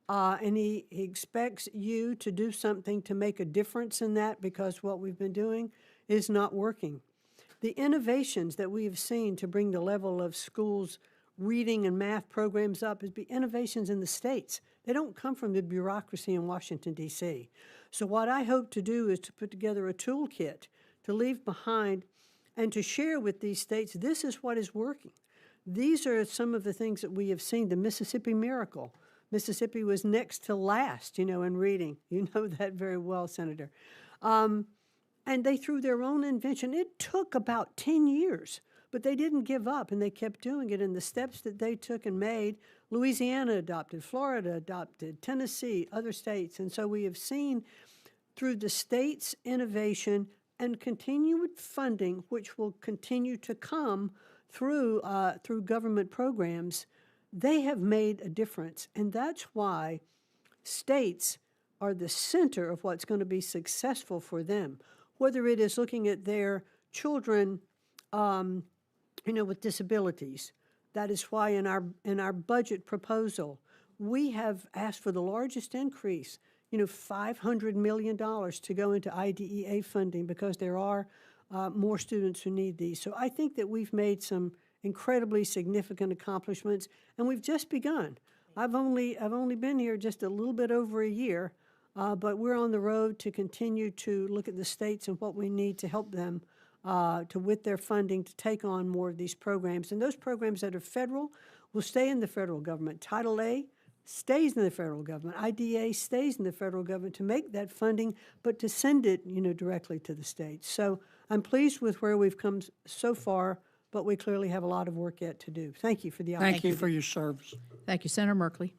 and he expects you to do something to make a difference in that, because what we've been doing is not working. The innovations that we have seen to bring the level of schools' reading and math programs up is the innovations in the states. They don't come from the bureaucracy in Washington, D.C. So what I hope to do is to put together a toolkit to leave behind and to share with these states, this is what is working. These are some of the things that we have seen. The Mississippi Miracle. Mississippi was next to last, in reading. You know that very well, Senator. And they, through their own invention, it took about 10 years, but they didn't give up, and they kept doing it. And the steps that they took and made, Louisiana adopted, Florida adopted, Tennessee, other states. And so we have seen through the state's innovation and continued funding, which will continue to come through government programs, they have made a difference. And that's why states are the center of what's going to be successful for them, whether it is looking at their children, with disabilities. That is why in our budget proposal, we have asked for the largest increase, $500 million to go into IDEA funding, because there are more students who need these. So I think that we've made some incredibly significant accomplishments, and we've just begun. I've only been here just a little bit over a year, but we're on the road to continue to look at the states and what we need to help them with their funding to take on more of these programs. And those programs that are federal will stay in the federal government. Title A stays in the federal government. IDA stays in the federal government to make that funding, but to send it, directly to the states. So I'm pleased with where we've come so far, but we clearly have a lot of work yet to do. Thank you for the opportunity. Thank you for your service. Thank you. Senator Merkley.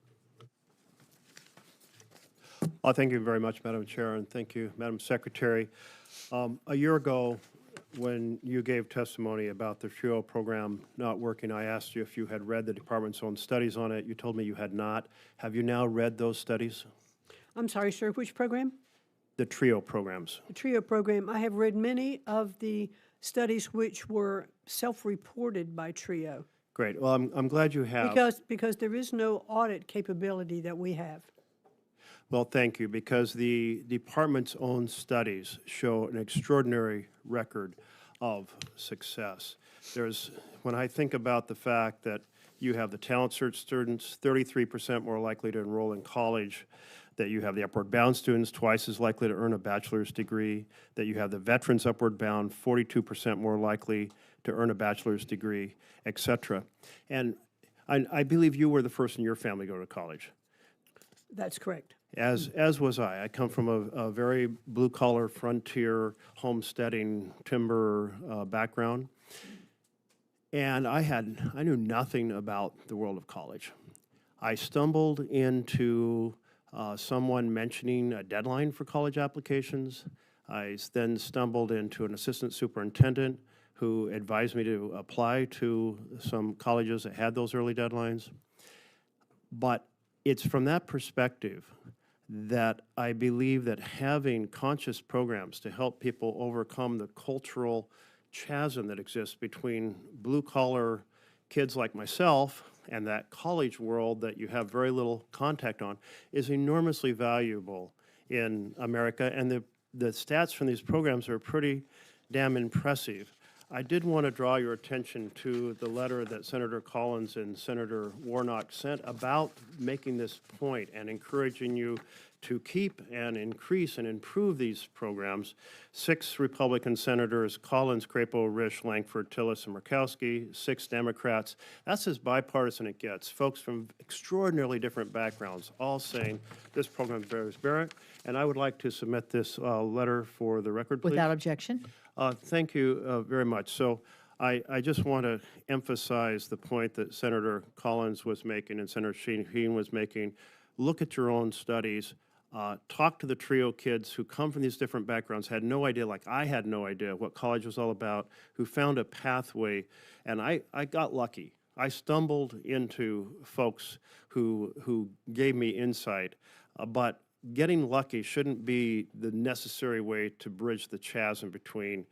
Thank you very much, Madam Chair, and thank you, Madam Secretary. A year ago, when you gave testimony about the TRIO program not working, I asked you if you had read the department's own studies on it. You told me you had not. Have you now read those studies? I'm sorry, sir, which program? The TRIO programs. The TRIO program. I have read many of the studies which were self-reported by TRIO. Great. Well, I'm glad you have. Because there is no audit capability that we have. Well, thank you, because the department's own studies show an extraordinary record of success. When I think about the fact that you have the Talent Search students 33% more likely to enroll in college, that you have the Upward Bound students twice as likely to earn a bachelor's degree, that you have the veterans Upward Bound 42% more likely to earn a bachelor's degree, et cetera. And I believe you were the first in your family to go to college. That's correct. As was I. I come from a very blue-collar, frontier, homesteading, timber background. And I knew nothing about the world of college. I stumbled into someone mentioning a deadline for college applications. I then stumbled into an assistant superintendent who advised me to apply to some colleges that had those early deadlines. But it's from that perspective that I believe that having conscious programs to help people overcome the cultural chasm that exists between blue-collar kids like myself and that college world that you have very little contact on is enormously valuable in America, and the stats from these programs are pretty damn impressive. I did want to draw your attention to the letter that Senator Collins and Senator Warnock sent about making this point and encouraging you to keep and increase and improve these programs. 6 Republican senators, Collins, Crapo, Risch, Langford, Tillis, and Murkowski, 6 Democrats. That's as bipartisan it gets. Folks from extraordinarily different backgrounds all saying this program bears merit. And I would like to submit this letter for the record, please. Without objection. Thank you very much. So I just want to emphasize the point that Senator Collins was making and Senator Sheen was making. Look at your own studies. Talk to the TRIO kids who come from these different backgrounds, had no idea, like I had no idea what college was all about, who found a pathway, and I got lucky. I stumbled into folks who gave me insight, but getting lucky shouldn't be the necessary way to bridge the chasm between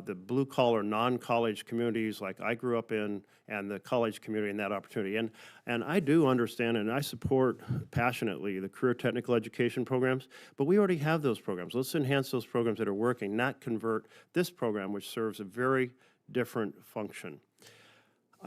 the blue-collar, non-college communities like I grew up in and the college community and that opportunity. And I do understand and I support passionately the career technical education programs, but we already have those programs. Let's enhance those programs that are working, not convert this program, which serves a very different function.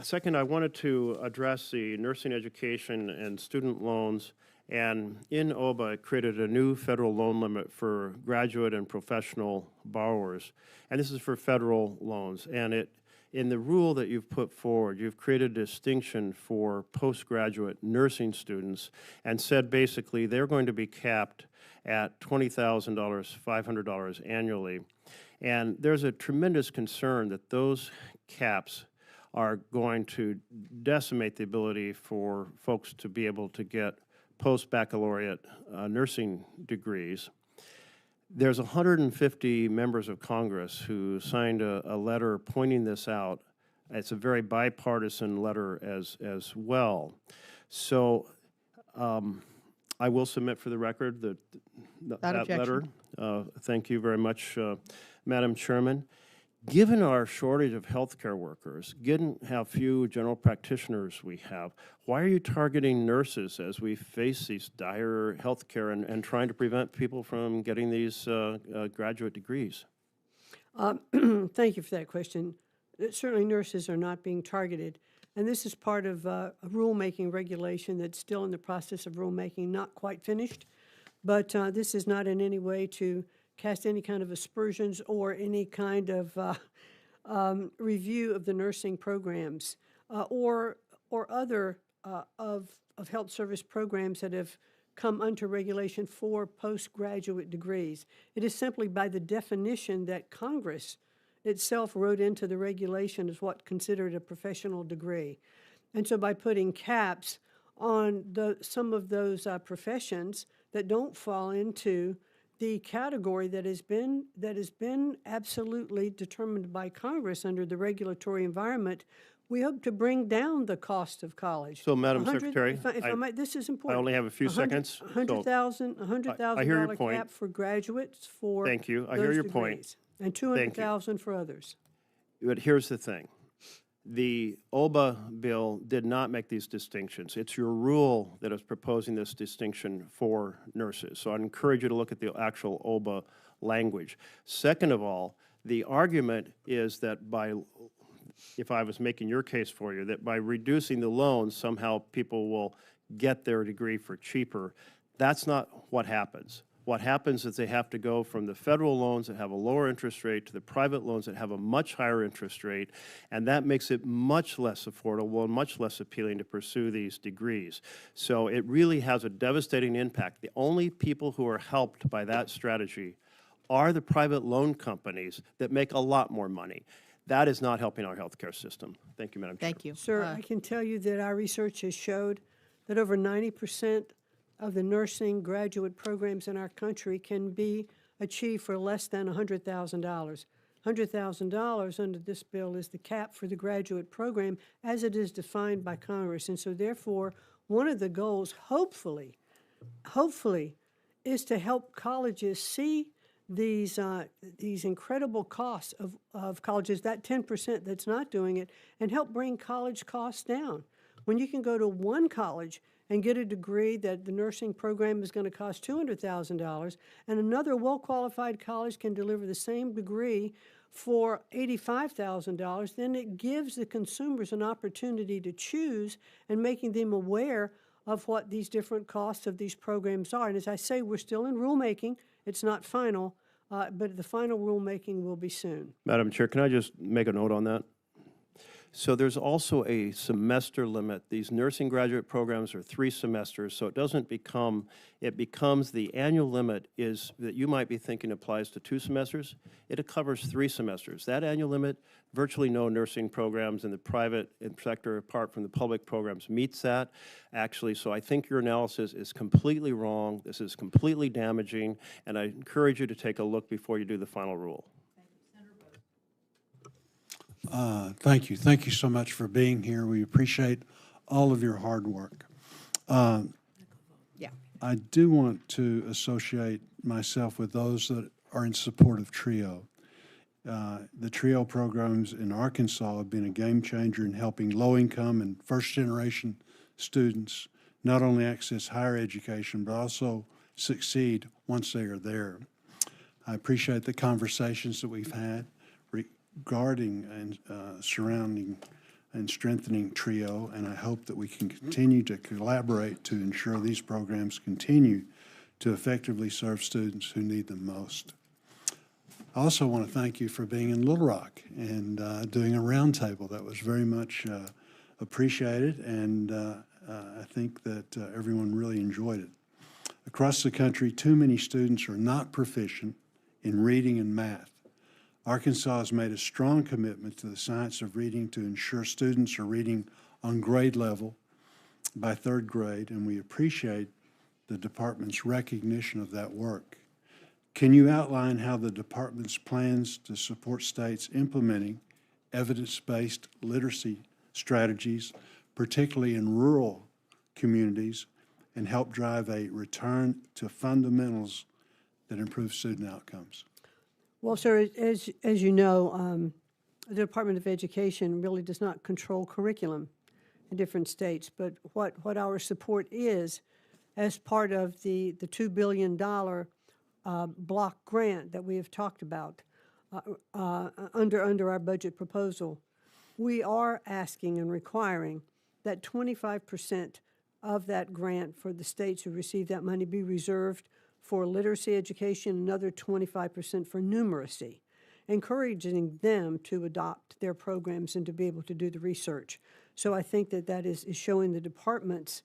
Second, I wanted to address the nursing education and student loans. And in OBA, it created a new federal loan limit for graduate and professional borrowers. And this is for federal loans. And in the rule that you've put forward, you've created a distinction for postgraduate nursing students and said basically they're going to be capped at $20,000, $500 annually. And there's a tremendous concern that those caps are going to decimate the ability for folks to be able to get post-baccalaureate nursing degrees. There's 150 members of Congress who signed a letter pointing this out. It's a very bipartisan letter as well. So I will submit for the record that letter. Thank you very much, Madam Chairman. Given our shortage of healthcare workers, given how few general practitioners we have, why are you targeting nurses as we face these dire healthcare and trying to prevent people from getting these graduate degrees? Thank you for that question. certainly nurses are not being targeted. And this is part of a rulemaking regulation that's still in the process of rulemaking, not quite finished. But this is not in any way to cast any kind of aspersions or any kind of review of the nursing programs or other of health service programs that have come under regulation for postgraduate degrees. It is simply by the definition that Congress itself wrote into the regulation as what considered a professional degree. And so by putting caps on some of those professions that don't fall into the category that has been absolutely determined by Congress under the regulatory environment, we hope to bring down the cost of college. So, Madam 100 Secretary, if I might, this is I important. only have a few seconds. so I hear your $100,000 point. cap for graduates for Thank you. I hear those your point. degrees, and $200,000 for others. But here's the thing. The OBA bill did not make these distinctions. It's your rule that is proposing this distinction for nurses. So I'd encourage you to look at the actual OBA language. Second of all, the argument is that by, if I was making your case for you, that by reducing the loans, somehow people will get their degree for cheaper. That's not what happens. What happens is they have to go from the federal loans that have a lower interest rate to the private loans that have a much higher interest rate, and that makes it much less affordable and much less appealing to pursue these degrees. So it really has a devastating impact. The only people who are helped by that strategy are the private loan companies that make a lot more money. That is not helping our healthcare system. Thank you, Madam Chair. Thank you. Sir, I can tell you that our research has showed that over 90% of the nursing graduate programs in our country can be achieved for less than $100,000. $100,000 under this bill is the cap for the graduate program as it is defined by Congress. And so therefore, one of the goals, hopefully, is to help colleges see these incredible costs of colleges, that 10% that's not doing it, and help bring college costs down. When you can go to one college and get a degree that the nursing program is going to cost $200,000, and another well-qualified college can deliver the same degree for $85,000, then it gives the consumers an opportunity to choose and making them aware of what these different costs of these programs are. And as I say, we're still in rulemaking. It's not final, but the final rulemaking will be soon. Madam Chair, can I just make a note on that? So there's also a semester limit. These nursing graduate programs are 3 semesters, so it doesn't become, it becomes the annual limit is that you might be thinking applies to 2 semesters. It covers 3 semesters. That annual limit, virtually no nursing programs in the private sector apart from the public programs meets that. Actually, so I think your analysis is completely wrong. This is completely damaging, and I encourage you to take a look before you do the final rule. Thank you. Thank you so much for being here. We appreciate all of your hard work. Yeah. I do want to associate myself with those that are in support of TRIO. The TRIO programs in Arkansas have been a game changer in helping low-income and first-generation students not only access higher education, but also succeed once they are there. I appreciate the conversations that we've had regarding and surrounding and strengthening TRIO, and I hope that we can continue to collaborate to ensure these programs continue to effectively serve students who need them most. I also want to thank you for being in Little Rock and doing a roundtable. That was very much appreciated, and I think that everyone really enjoyed it. Across the country, too many students are not proficient in reading and math. Arkansas has made a strong commitment to the science of reading to ensure students are reading on grade level by 3rd grade, and we appreciate the department's recognition of that work. Can you outline how the department's plans to support states implementing evidence-based literacy strategies, particularly in rural communities, and help drive a return to fundamentals that improve student outcomes? Well, sir, as you know, the Department of Education really does not control curriculum in different states, but what our support is as part of the $2 billion block grant that we have talked about, under our budget proposal. We are asking and requiring that 25% of that grant for the states who receive that money be reserved for literacy education, another 25% for numeracy, encouraging them to adopt their programs and to be able to do the research. So I think that is showing the department's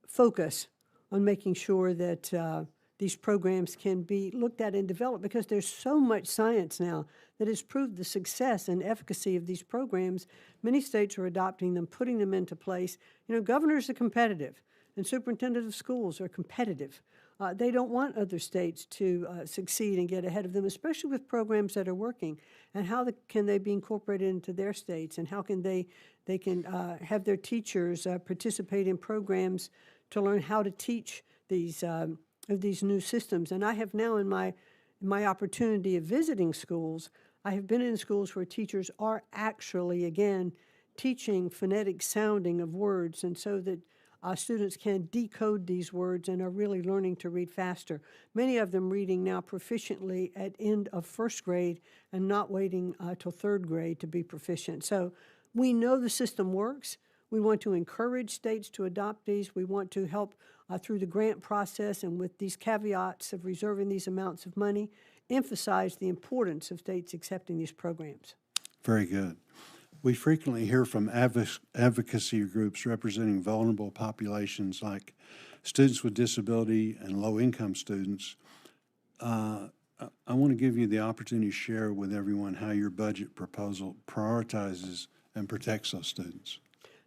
focus on making sure that these programs can be looked at and developed, because there's so much science now that has proved the success and efficacy of these programs. Many states are adopting them, putting them into place. You know, governors are competitive, and superintendents of schools are competitive. They don't want other states to succeed and get ahead of them, especially with programs that are working. And how can they be incorporated into their states, and how can they can have their teachers participate in programs to learn how to teach these new systems. And I have now, in my opportunity of visiting schools, I have been in schools where teachers are actually, again, teaching phonetic sounding of words, and so that students can decode these words and are really learning to read faster. Many of them reading now proficiently at end of first grade and not waiting till third grade to be proficient. So we know the system works. We want to encourage states to adopt these. We want to help through the grant process, and with these caveats of reserving these amounts of money, emphasize the importance of states accepting these programs. Very good. We frequently hear from advocacy groups representing vulnerable populations like students with disability and low-income students. I want to give you the opportunity to share with everyone how your budget proposal prioritizes and protects those students.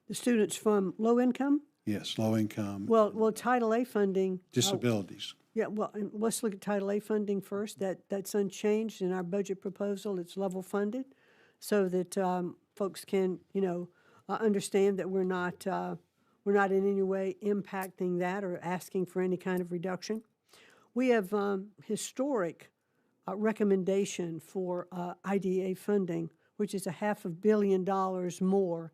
The students from low income? Yes, low income. Well, Title A funding. Disabilities. Yeah, well, and let's look at Title A funding first. That's unchanged in our budget proposal. It's level funded, so that folks can, understand that we're not in any way impacting that or asking for any kind of reduction. We have historic recommendation for IDA funding, which is $500 million more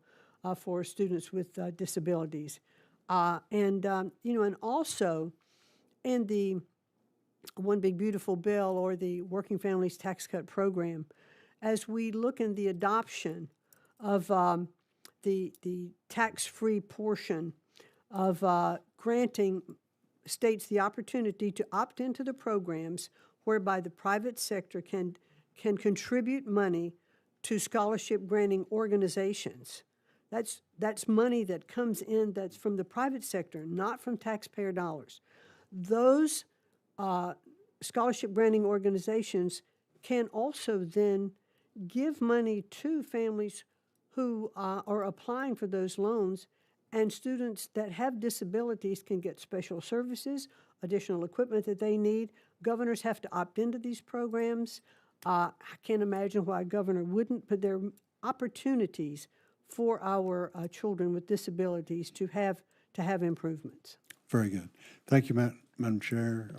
for students with disabilities. And also in the One Big Beautiful Bill, or the Working Families Tax Cut Program, as we look in the adoption of the tax-free portion of granting states the opportunity to opt into the programs whereby the private sector can contribute money to scholarship granting organizations. That's money that comes in that's from the private sector, not from taxpayer dollars. Those scholarship granting organizations can also then give money to families who are applying for those loans, and students that have disabilities can get special services, additional equipment that they need. Governors have to opt into these programs. I can't imagine why a governor wouldn't, but there are opportunities for our children with disabilities to have improvements. Very good. Thank you, Madam Chair.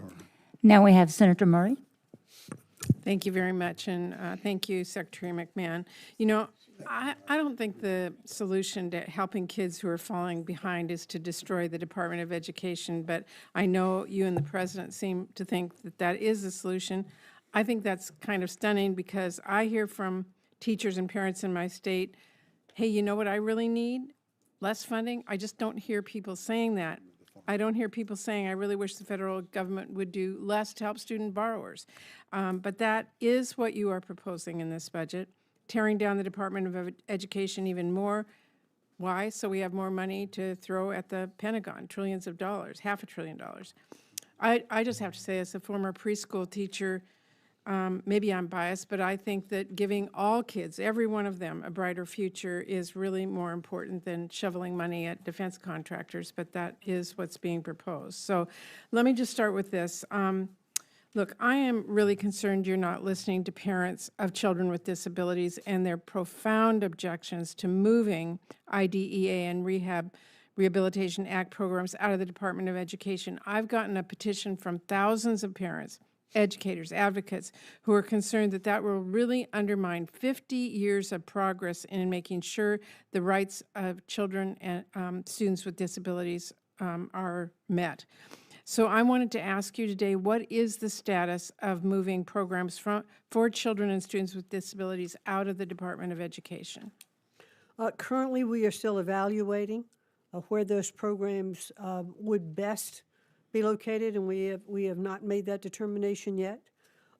Now we have Senator Murray. Thank you very much, and thank you, Secretary McMahon. You know, I don't think the solution to helping kids who are falling behind is to destroy the Department of Education, but I know you and the President seem to think that that is the solution. I think that's kind of stunning, because I hear from teachers and parents in my state, hey, you know what I really need? Less funding? I just don't hear people saying that. I don't hear people saying, I really wish the federal government would do less to help student borrowers. But that is what you are proposing in this budget, tearing down the Department of Education even more. Why? So we have more money to throw at the Pentagon, trillions of dollars, $500 billion. I just have to say, as a former preschool teacher, maybe I'm biased, but I think that giving all kids, every one of them, a brighter future is really more important than shoveling money at defense contractors, but that is what's being proposed. So let me just start with this. Look, I am really concerned you're not listening to parents of children with disabilities and their profound objections to moving IDEA and Rehabilitation Act programs out of the Department of Education. I've gotten a petition from thousands of parents, educators, advocates, who are concerned that that will really undermine 50 years of progress in making sure the rights of children and students with disabilities are met. So I wanted to ask you today, what is the status of moving programs for children and students with disabilities out of the Department of Education? Currently, we are still evaluating where those programs would best be located, and we have not made that determination yet.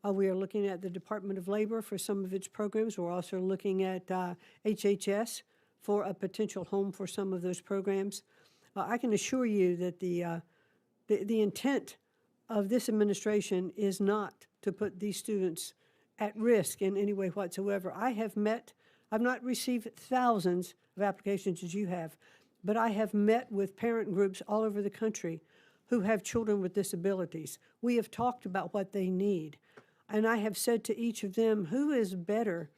We are looking at the Department of Labor for some of its programs. We're also looking at HHS for a potential home for some of those programs. I can assure you that the intent of this administration is not to put these students at risk in any way whatsoever. I've not received thousands of applications as you have, but I have met with parent groups all over the country who have children with disabilities. We have talked about what they need, and I have said to each of them, who is better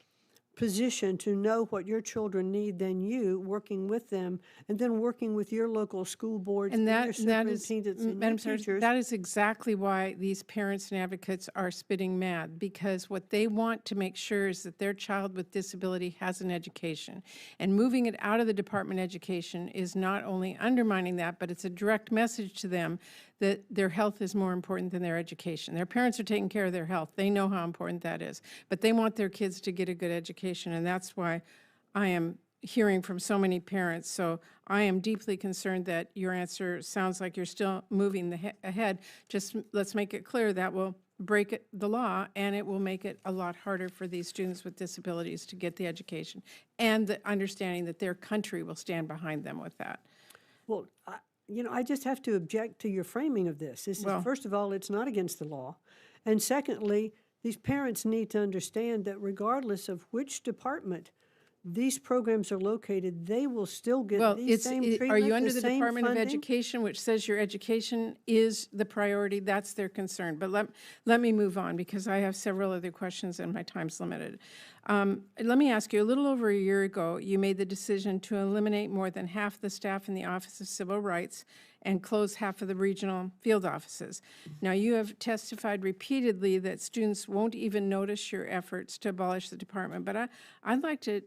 position to know what your children need than you, working with them, and then working with your local school boards And your that is, superintendents and your Madam Secretary, teachers. that is exactly why these parents and advocates are spitting mad, because what they want to make sure is that their child with disability has an education. And moving it out of the Department of Education is not only undermining that, but it's a direct message to them that their health is more important than their education. Their parents are taking care of their health. They know how important that is. But they want their kids to get a good education, and that's why I am hearing from so many parents. So I am deeply concerned that your answer sounds like you're still moving ahead. Just let's make it clear that will break the law, and it will make it a lot harder for these students with disabilities to get the education, and the understanding that their country will stand behind them with that. Well, I just have to object to your framing of this. First of all, it's not against the law. And secondly, these parents need to understand that regardless of which department these programs are located, they will still get same treatment, are you under the the same Department of funding? Education, which says your education is the priority? That's their concern. But let me move on, because I have several other questions and my time's limited. Let me ask you, a little over a year ago, you made the decision to eliminate more than half the staff in the Office of Civil Rights and close half of the regional field offices. Now, you have testified repeatedly that students won't even notice your efforts to abolish the department, but I'd like to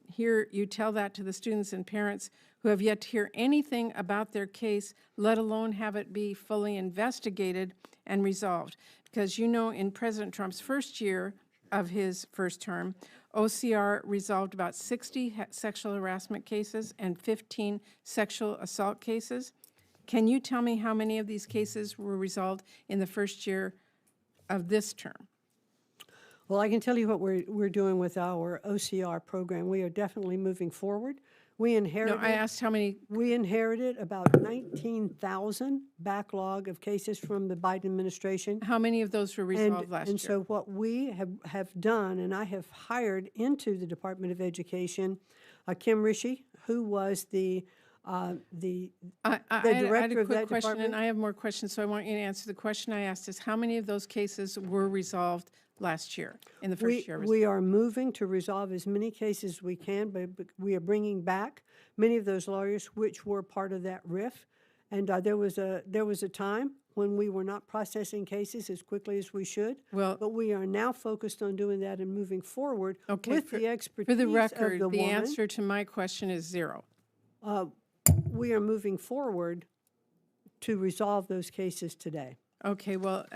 hear you tell that to the students and parents who have yet to hear anything about their case, let alone have it be fully investigated and resolved. Because you know, in President Trump's first year of his first term, OCR resolved about 60 sexual harassment cases and 15 sexual assault cases. Can you tell me how many of these cases were resolved in the first year of this term? Well, I can tell you what we're doing with our OCR program. We are definitely moving forward. We inherited. No, I asked how many. We inherited about 19,000 backlog of cases from the Biden administration. How many of those were resolved last year? And so what we have done, and I have hired into the Department of Education, Kim Rishi, who was the director I had a of quick that question, department. and I have more questions, so I want you to answer the question I asked is, how many of those cases were resolved last year, in the first year? We are moving to resolve as many cases as we can, but we are bringing back many of those lawyers which were part of that RIF. And there was a time when we were not processing cases as quickly as we should. Well, but we are now focused on doing that and moving forward with the expertise for the of record, the the woman. answer to my question is 0. We are moving forward to resolve those cases today. Okay, well,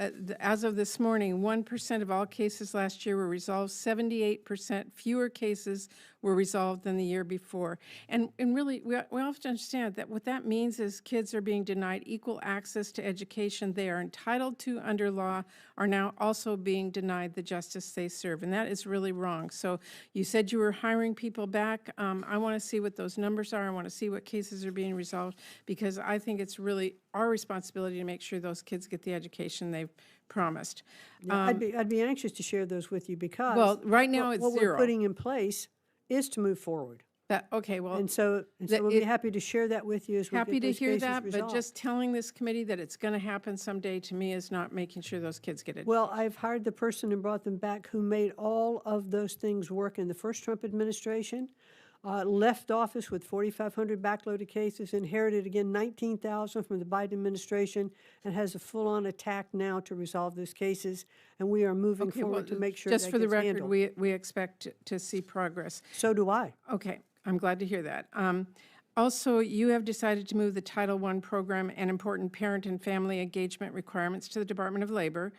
as of this morning, 1% of all cases last year were resolved. 78% fewer cases were resolved than the year before. And really, we have to understand that what that means is kids are being denied equal access to education they are entitled to under law, are now also being denied the justice they serve. And that is really wrong. So you said you were hiring people back. I want to see what those numbers are. I want to see what cases are being resolved, because I think it's really our responsibility to make sure those kids get the education they've promised. Yeah, I'd be anxious to share those with you, because well, right now it's what 0. we're putting in place is to move forward. Okay, well, And so we'll be happy to share that with you as we happy get to those hear cases that, resolved. but just telling this committee that it's going to happen someday, to me, is not making sure those kids get it. Well, I've hired the person and brought them back who made all of those things work in the first Trump administration, left office with 4,500 backloaded cases, inherited again 19,000 from the Biden administration, and has a full-on attack now to resolve those cases. And we are moving forward to make sure just that for the gets record, handled. we expect to see progress. So do I. Okay, I'm glad to hear that. Also, you have decided to move the Title I program and important parent and family engagement requirements to the Department of Labor.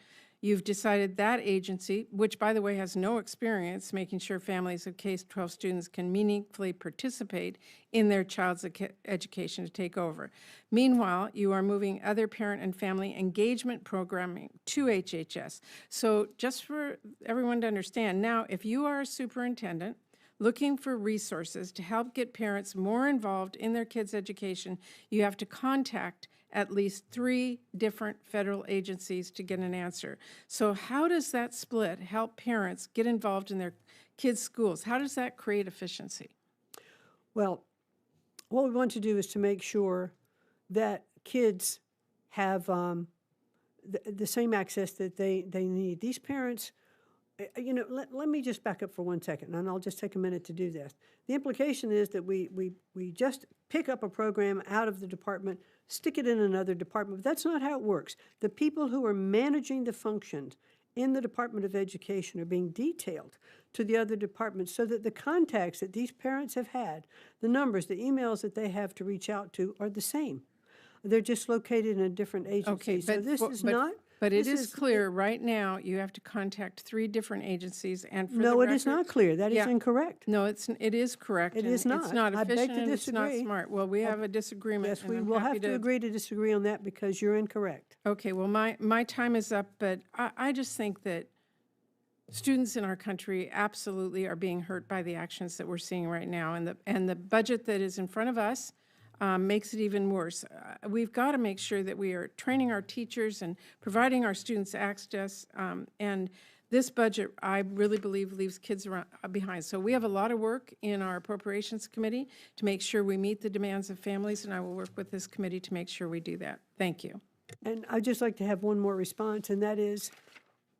You've decided that agency, which by the way has no experience making sure families of K-12 students can meaningfully participate in their child's education, to take over. Meanwhile, you are moving other parent and family engagement programming to HHS. So just for everyone to understand, now if you are a superintendent looking for resources to help get parents more involved in their kids' education, you have to contact at least 3 different federal agencies to get an answer. So how does that split help parents get involved in their kids' schools? How does that create efficiency? Well, what we want to do is to make sure that kids have the same access that they need. These parents, let me just back up for 1 second, and I'll just take a minute to do this. The implication is that we just pick up a program out of the department, stick it in another department, but that's not how it works. The people who are managing the functions in the Department of Education are being detailed to the other departments so that the contacts that these parents have had, the numbers, the emails that they have to reach out to are the same. They're just located in a different agency. Okay, So this is not... But it this is clear right now you have to contact 3 different agencies, and for the No, it record, is not clear. That is incorrect. No, it is correct. It and is not. It's not I beg to efficient and it's not disagree. smart. Well, we have a disagreement. Yes, and we I'm will happy have to agree to disagree on that because you're incorrect. Okay, well, my time is up, but I just think that students in our country absolutely are being hurt by the actions that we're seeing right now, and the budget that is in front of us makes it even worse. We've got to make sure that we are training our teachers and providing our students access, and this budget, I really believe, leaves kids behind. So we have a lot of work in our Appropriations Committee to make sure we meet the demands of families, and I will work with this committee to make sure we do that. Thank you. And I'd just like to have one more response, and that is,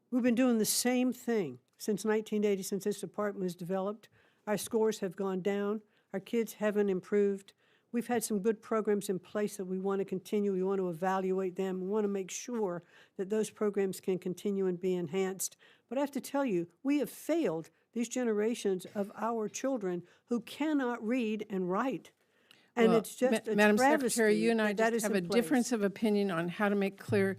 we've been doing the same thing since 1980, since this department was developed. Our scores have gone down. Our kids haven't improved. We've had some good programs in place that we want to continue. We want to evaluate them. We want to make sure that those programs can continue and be enhanced. But I have to tell you, we have failed these generations of our children who cannot read and write. And Well, it's just a Madam travesty Secretary, you and I that just is have a in place. difference of opinion on how to make clear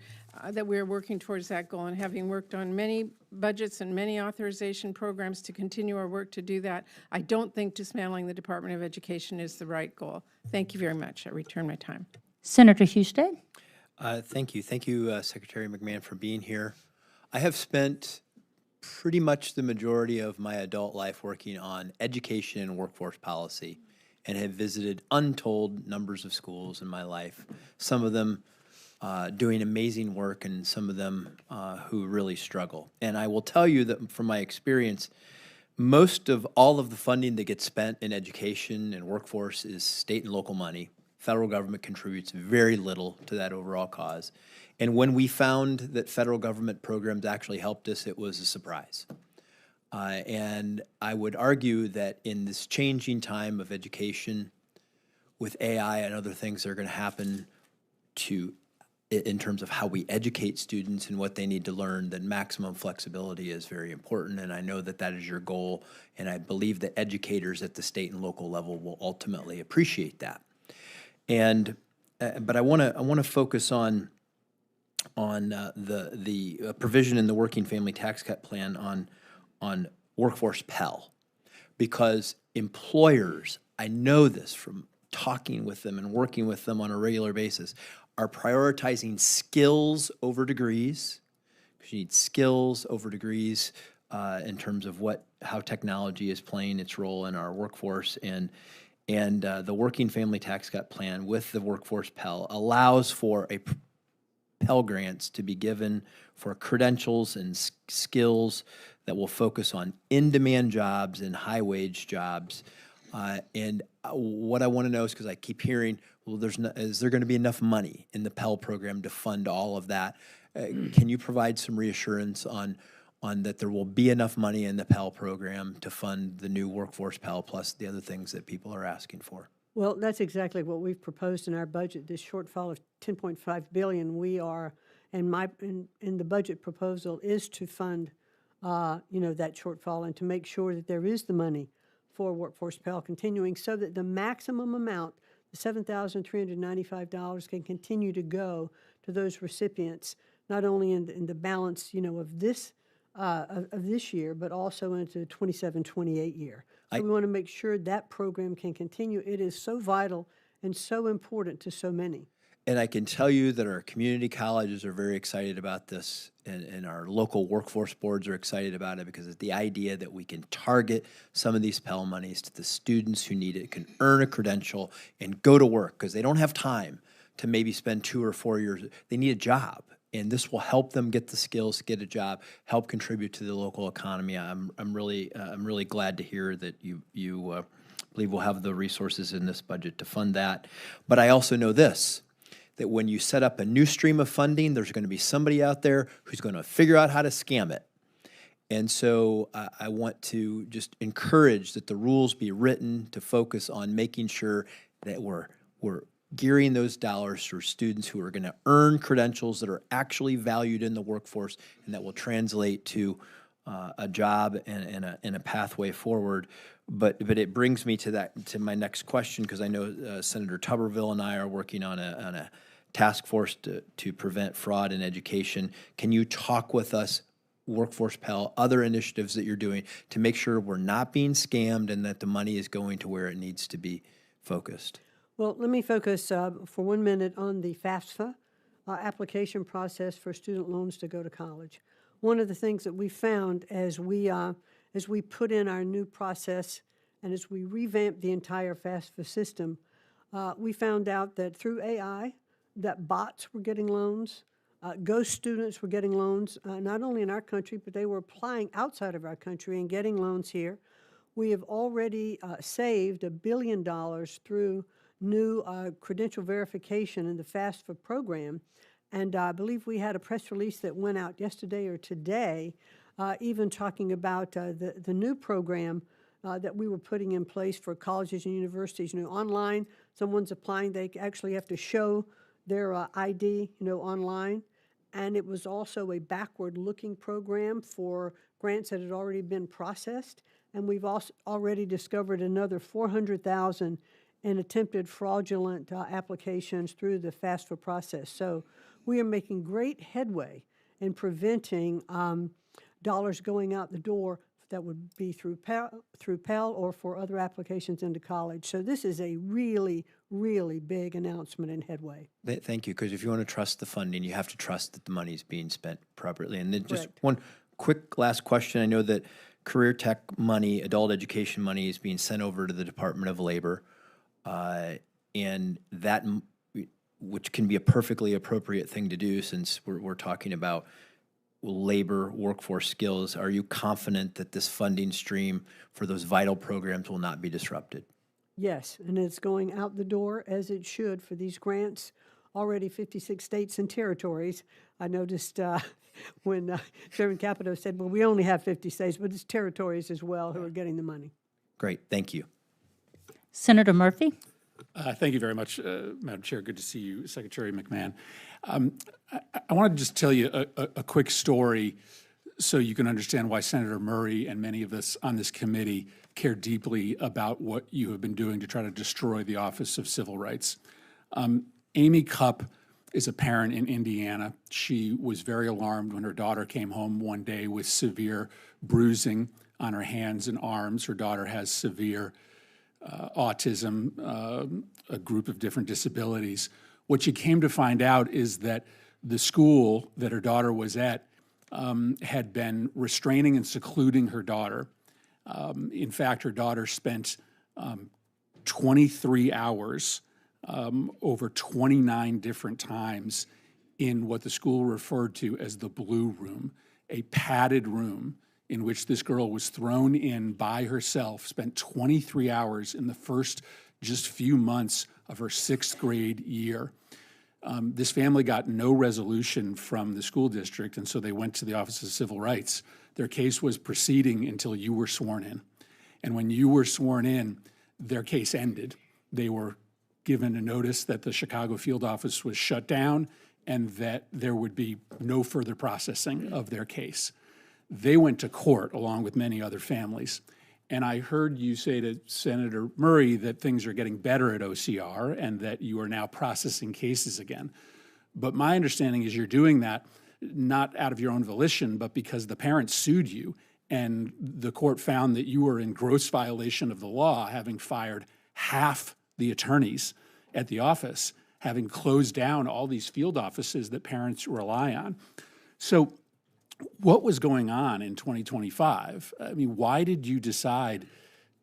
that we're working towards that goal. And having worked on many budgets and many authorization programs to continue our work to do that, I don't think dismantling the Department of Education is the right goal. Thank you very much. I return my time. Senator Husted. Thank you. Thank you, Secretary McMahon, for being here. I have spent pretty much the majority of my adult life working on education and workforce policy, and have visited untold numbers of schools in my life, some of them doing amazing work and some of them who really struggle. And I will tell you that from my experience, most of all of the funding that gets spent in education and workforce is state and local money. Federal government contributes very little to that overall cause. And when we found that federal government programs actually helped us, it was a surprise. And I would argue that in this changing time of education, with AI and other things that are going to happen in terms of how we educate students and what they need to learn, that maximum flexibility is very important. And I know that that is your goal, and I believe that educators at the state and local level will ultimately appreciate that. And but I want to focus on the provision in the Working Family Tax Cut Plan on workforce Pell, because employers, I know this from talking with them and working with them on a regular basis, are prioritizing skills over degrees, because you need skills over degrees in terms of how technology is playing its role in our workforce. And the Working Family Tax Cut Plan with the workforce Pell allows for a Pell Grants to be given for credentials and skills that will focus on in-demand jobs and high-wage jobs. And what I want to know is, because I keep hearing, well, is there going to be enough money in the Pell program to fund all of that? Can you provide some reassurance on that there will be enough money in the Pell program to fund the new workforce Pell plus the other things that people are asking for? Well, that's exactly what we've proposed in our budget, this shortfall of $10.5 billion. We are, in the budget proposal, is to fund, that shortfall and to make sure that there is the money for workforce Pell continuing, so that the maximum amount the $7,395 can continue to go to those recipients, not only in the balance, of this year, but also into the 27-28 year. So we want to make sure that program can continue. It is so vital and so important to so many. And I can tell you that our community colleges are very excited about this, and our local workforce boards are excited about it, because it's the idea that we can target some of these Pell monies to the students who need it, can earn a credential and go to work, because they don't have time to maybe spend 2 or 4 years. They need a job, and this will help them get the skills to get a job, help contribute to the local economy. I'm really glad to hear that you believe we'll have the resources in this budget to fund that. But I also know this, that when you set up a new stream of funding, there's going to be somebody out there who's going to figure out how to scam it. And so I want to just encourage that the rules be written to focus on making sure that we're gearing those dollars for students who are going to earn credentials that are actually valued in the workforce and that will translate to a job and a pathway forward. But it brings me to my next question, because I know Senator Tuberville and I are working on a task force to prevent fraud in education. Can you talk with us, Workforce Pell, other initiatives that you're doing to make sure we're not being scammed and that the money is going to where it needs to be focused? Well, let me focus for 1 minute on the FAFSA application process for student loans to go to college. One of the things that we found as we put in our new process and as we revamped the entire FAFSA system, we found out that through AI, that bots were getting loans, ghost students were getting loans, not only in our country, but they were applying outside of our country and getting loans here. We have already saved $1 billion through new credential verification in the FAFSA program. And I believe we had a press release that went out yesterday or today, even talking about the new program that we were putting in place for colleges and universities. Online, someone's applying, they actually have to show their ID, online. And it was also a backward-looking program for grants that had already been processed. And we've also already discovered another $400,000 in attempted fraudulent applications through the FAFSA process. So we are making great headway in preventing dollars going out the door that would be through Pell or for other applications into college. So this is a really, really big announcement and headway. Thank you, because if you want to trust the funding, you have to trust that the money is being spent properly. And then just one quick last question. I know that career tech money, adult education money, is being sent over to the Department of Labor, and that, which can be a perfectly appropriate thing to do since we're talking about labor workforce skills. Are you confident that this funding stream for those vital programs will not be disrupted? Yes, and it's going out the door as it should for these grants. Already 56 states and territories. I noticed when Chairman Capito said, well, we only have 50 states, but it's territories as well who are getting the money. Great, thank you. Senator Murphy? Thank you very much, Madam Chair. Good to see you, Secretary McMahon. I want to just tell you a quick story so you can understand why Senator Murray and many of us on this committee care deeply about what you have been doing to try to destroy the Office of Civil Rights. Amy Cupp is a parent in Indiana. She was very alarmed when her daughter came home one day with severe bruising on her hands and arms. Her daughter has severe autism, a group of different disabilities. What she came to find out is that the school that her daughter was at had been restraining and secluding her daughter. In fact, her daughter spent 23 hours over 29 different times in what the school referred to as the blue room, a padded room in which this girl was thrown in by herself, spent 23 hours in the first just few months of her 6th grade year. This family got no resolution from the school district, and so they went to the Office of Civil Rights. Their case was proceeding until you were sworn in. And when you were sworn in, their case ended. They were given a notice that the Chicago field office was shut down and that there would be no further processing of their case. They went to court along with many other families. And I heard you say to Senator Murray that things are getting better at OCR and that you are now processing cases again. But my understanding is you're doing that not out of your own volition, but because the parents sued you and the court found that you were in gross violation of the law, having fired half the attorneys at the office, having closed down all these field offices that parents rely on. So what was going on in 2025? I mean, why did you decide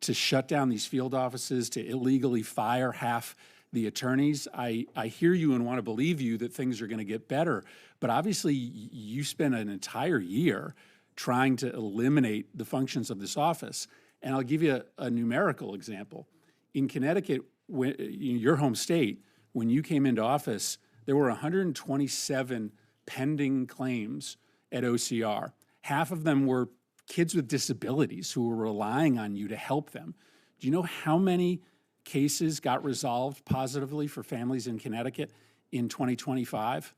to shut down these field offices, to illegally fire half the attorneys? I hear you and want to believe you that things are going to get better, but obviously you spent an entire year trying to eliminate the functions of this office. And I'll give you a numerical example. In Connecticut, your home state, when you came into office, there were 127 pending claims at OCR. Half of them were kids with disabilities who were relying on you to help them. Do you know how many cases got resolved positively for families in Connecticut in 2025?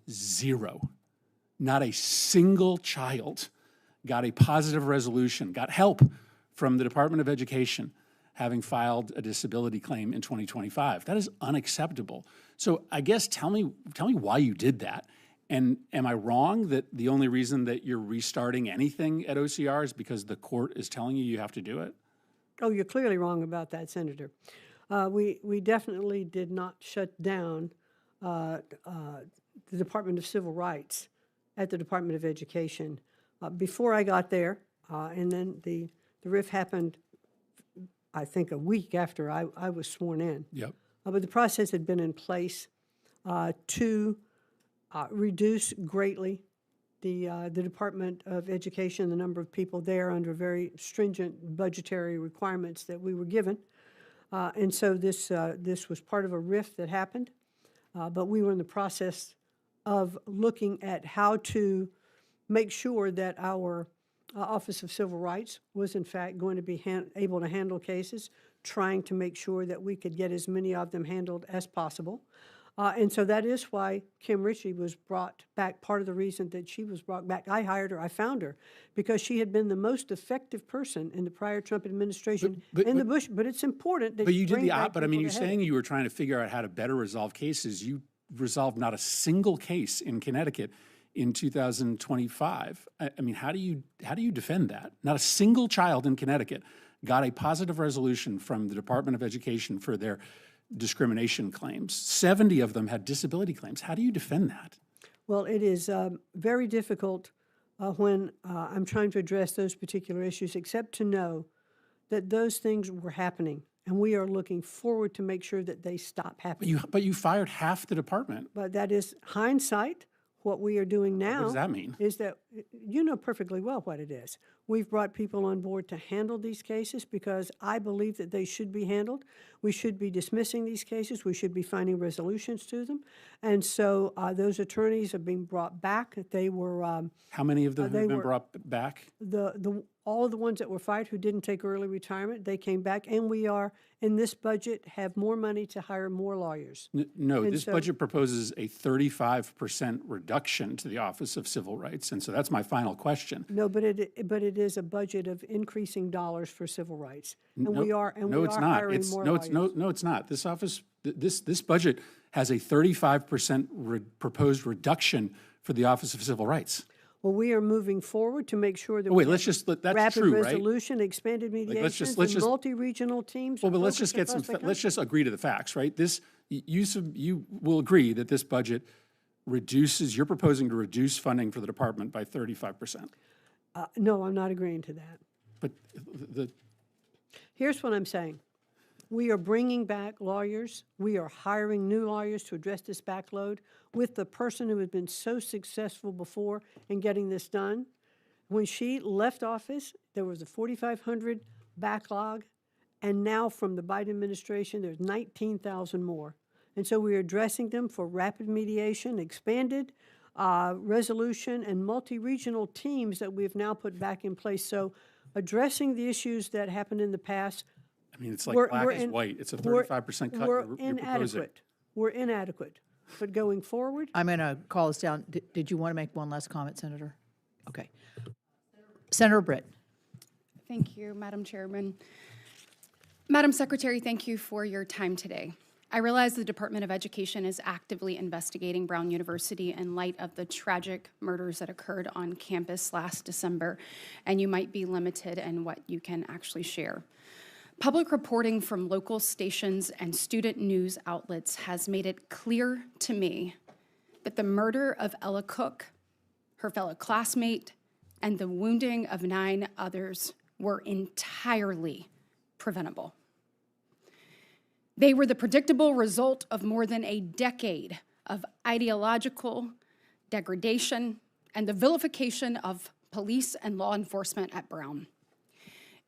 0. Not a single child got a positive resolution, got help from the Department of Education having filed a disability claim in 2025. That is unacceptable. So I guess tell me why you did that. And am I wrong that the only reason that you're restarting anything at OCR is because the court is telling you have to do it? Oh, you're clearly wrong about that, Senator. We definitely did not shut down the Department of Civil Rights at the Department of Education. Before I got there, and then the RIF happened, I think, a week after I was sworn in. Yep. But the process had been in place to reduce greatly the Department of Education, the number of people there under very stringent budgetary requirements that we were given. And so this was part of a RIF that happened, but we were in the process of looking at how to make sure that our Office of Civil Rights was in fact going to be able to handle cases, trying to make sure that we could get as many of them handled as possible. And so that is why Kim Ritchie was brought back. Part of the reason that she was brought back, I hired her, I found her, because she had been the most effective person in the prior Trump administration the Bush. But it's important that. But you did but I mean, you're saying you were trying to figure out how to better resolve cases. You resolved not a single case in Connecticut in 2025. I mean, how do you defend that? Not a single child in Connecticut got a positive resolution from the Department of Education for their discrimination claims. 70 of them had disability claims. How do you defend that? Well, it is very difficult when I'm trying to address those particular issues, except to know that those things were happening, and we are looking forward to make sure that they stop happening. But you fired half the department. But that is hindsight. What we are doing now What does that mean? Is that you know perfectly well what it is. We've brought people on board to handle these cases because I believe that they should be handled. We should be dismissing these cases. We should be finding resolutions to them. And so those attorneys are being brought back. They were how many of them have been brought back? All of the ones that were fired who didn't take early retirement, they came back, and we are, in this budget, have more money to hire more lawyers. No, this budget proposes a 35% reduction to the Office of Civil Rights, and so that's my final question. No, but it is a budget of increasing dollars for civil rights, and we are hiring more lawyers. No, it's not. This office, this budget has a 35% proposed reduction for the Office of Civil Rights. Well, we are moving forward to make sure that that's rapid true, right? resolution, expanded mediations, and multi-regional teams. Well, but let's just agree to the facts, right? You will agree that this budget you're proposing to reduce funding for the department by 35%. No, I'm not agreeing to that. But here's what I'm saying. We are bringing back lawyers. We are hiring new lawyers to address this backload with the person who had been so successful before in getting this done. When she left office, there was a 4,500 backlog, and now from the Biden administration, there's 19,000 more. And so we are addressing them for rapid mediation, expanded resolution, and multi-regional teams that we've now put back in place. So addressing the issues that happened in the past. I mean, it's like black is white. It's a 35% cut you're proposing. We're inadequate. But going forward. I'm going to call this down. Did you want to make one last comment, Senator? Okay. Senator Britt. Thank you, Madam Chairman. Madam Secretary, thank you for your time today. I realize the Department of Education is actively investigating Brown University in light of the tragic murders that occurred on campus last December, and you might be limited in what you can actually share. Public reporting from local stations and student news outlets has made it clear to me that the murder of Ella Cook, her fellow classmate, and the wounding of 9 others were entirely preventable. They were the predictable result of more than a decade of ideological degradation and the vilification of police and law enforcement at Brown.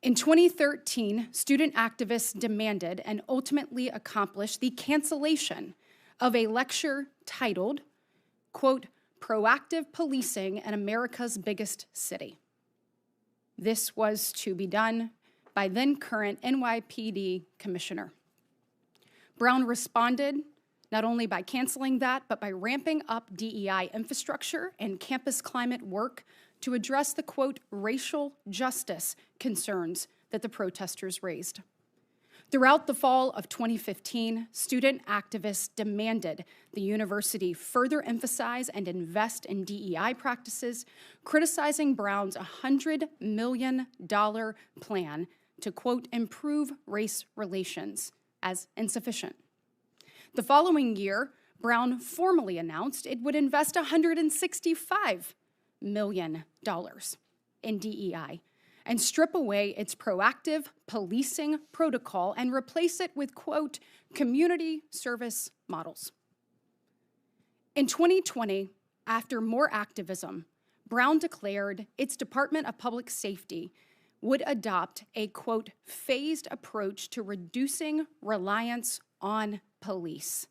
In 2013, student activists demanded and ultimately accomplished the cancellation of a lecture titled, quote, "Proactive Policing in America's Biggest City." This was to be done by then current NYPD Commissioner. Brown responded not only by canceling that, but by ramping up DEI infrastructure and campus climate work to address the, quote, racial justice concerns that the protesters raised. Throughout the fall of 2015, student activists demanded the university further emphasize and invest in DEI practices, criticizing Brown's $100 million plan to, quote, improve race relations as insufficient. The following year, Brown formally announced it would invest $165 million in DEI and strip away its proactive policing protocol and replace it with, quote, community service models. In 2020, after more activism, Brown declared its Department of Public Safety would adopt a, quote, phased approach to reducing reliance on police.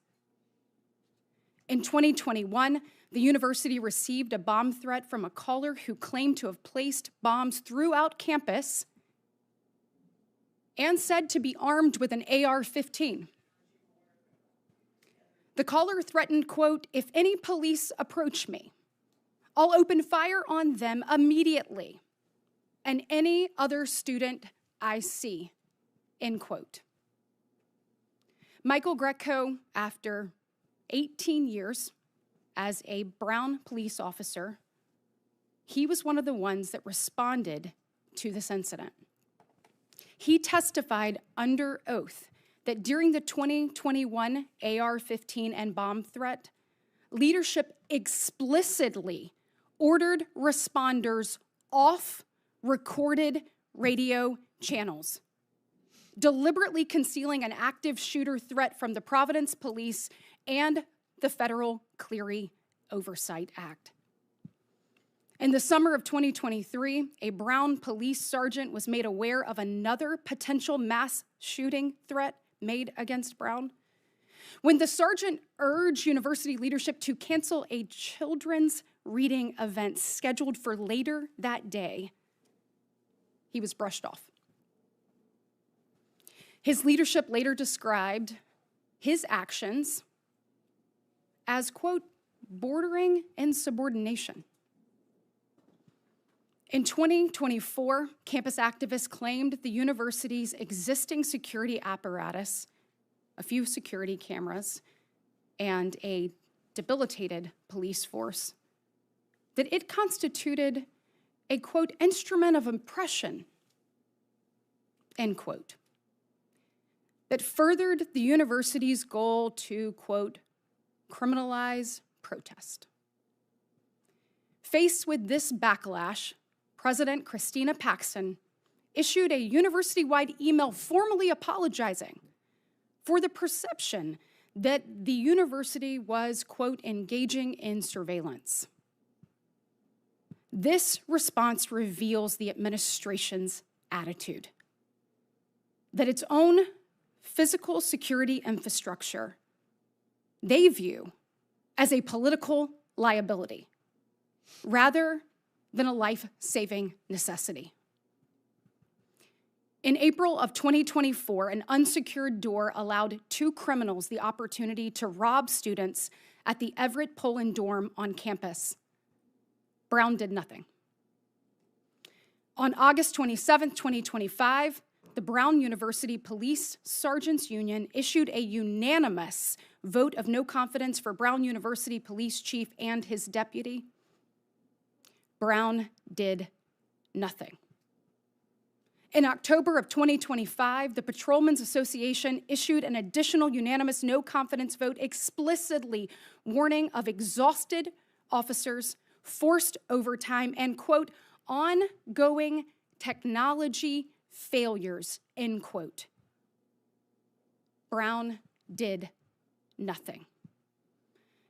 In 2021, the university received a bomb threat from a caller who claimed to have placed bombs throughout campus and said to be armed with an AR-15. The caller threatened, quote, "If any police approach me, I'll open fire on them immediately and any other student I see," end quote. Michael Greco, after 18 years as a Brown police officer, he was one of the ones that responded to this incident. He testified under oath that during the 2021 AR-15 and bomb threat, leadership explicitly ordered responders off recorded radio channels, deliberately concealing an active shooter threat from the Providence Police and the Federal Clery Oversight Act. In the summer of 2023, a Brown police sergeant was made aware of another potential mass shooting threat made against Brown. When the sergeant urged university leadership to cancel a children's reading event scheduled for later that day, he was brushed off. His leadership later described his actions as, quote, bordering insubordination. In 2024, campus activists claimed the university's existing security apparatus, a few security cameras, and a debilitated police force, that it constituted a, quote, instrument of oppression, end quote, that furthered the university's goal to, quote, criminalize protest. Faced with this backlash, President Christina Paxson issued a university-wide email formally apologizing for the perception that the university was, quote, engaging in surveillance. This response reveals the administration's attitude that its own physical security infrastructure they view as a political liability rather than a life-saving necessity. In April of 2024, an unsecured door allowed 2 criminals the opportunity to rob students at the Everett Poland dorm on campus. Brown did nothing. On August 27, 2025, the Brown University Police Sergeants Union issued a unanimous vote of no confidence for Brown University Police Chief and his deputy. Brown did nothing. In October of 2025, the Patrolmen's Association issued an additional unanimous no confidence vote explicitly warning of exhausted officers, forced overtime, and, quote, ongoing technology failures, end quote. Brown did nothing.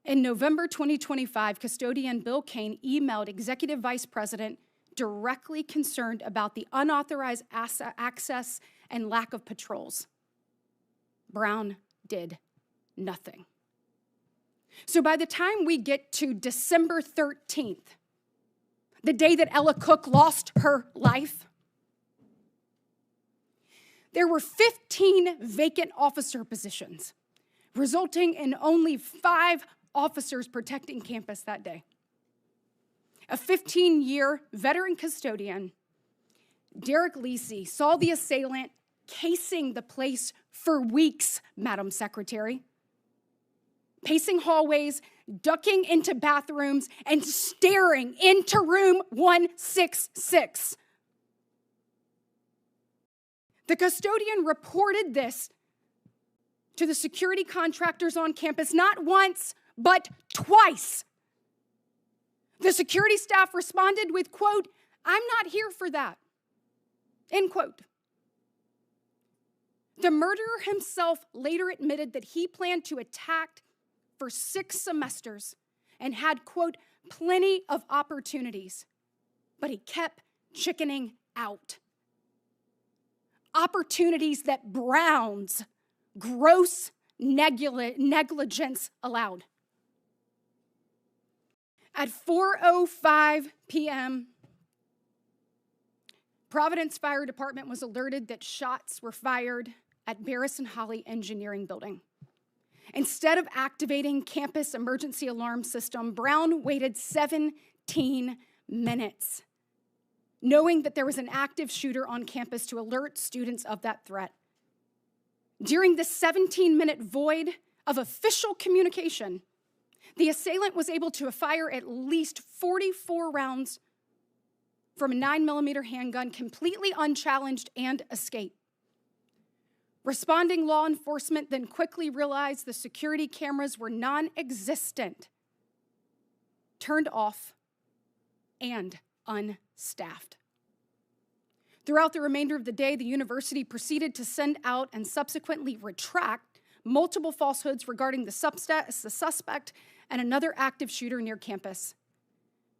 In November 2025, custodian Bill Kane emailed Executive Vice President directly concerned about the unauthorized access and lack of patrols. Brown did nothing. So by the time we get to December 13th, the day that Ella Cook lost her life, there were 15 vacant officer positions, resulting in only 5 officers protecting campus that day. A 15-year veteran custodian, Derek Lisi, saw the assailant casing the place for weeks, Madam Secretary, pacing hallways, ducking into bathrooms, and staring into room 166. The custodian reported this to the security contractors on campus not once, but twice. The security staff responded with, quote, I'm not here for that, end quote. The murderer himself later admitted that he planned to attack for 6 semesters and had, quote, plenty of opportunities, but he kept chickening out. Opportunities that Brown's gross negligence allowed. At 4:05 p.m., Providence Fire Department was alerted that shots were fired at Barris and Holly Engineering Building. Instead of activating campus emergency alarm system, Brown waited 17 minutes, knowing that there was an active shooter on campus, to alert students of that threat. During the 17-minute void of official communication, the assailant was able to fire at least 44 rounds from a 9mm handgun, completely unchallenged, and escape. Responding law enforcement then quickly realized the security cameras were non-existent, turned off, and unstaffed. Throughout the remainder of the day, the university proceeded to send out and subsequently retract multiple falsehoods regarding the suspect and another active shooter near campus.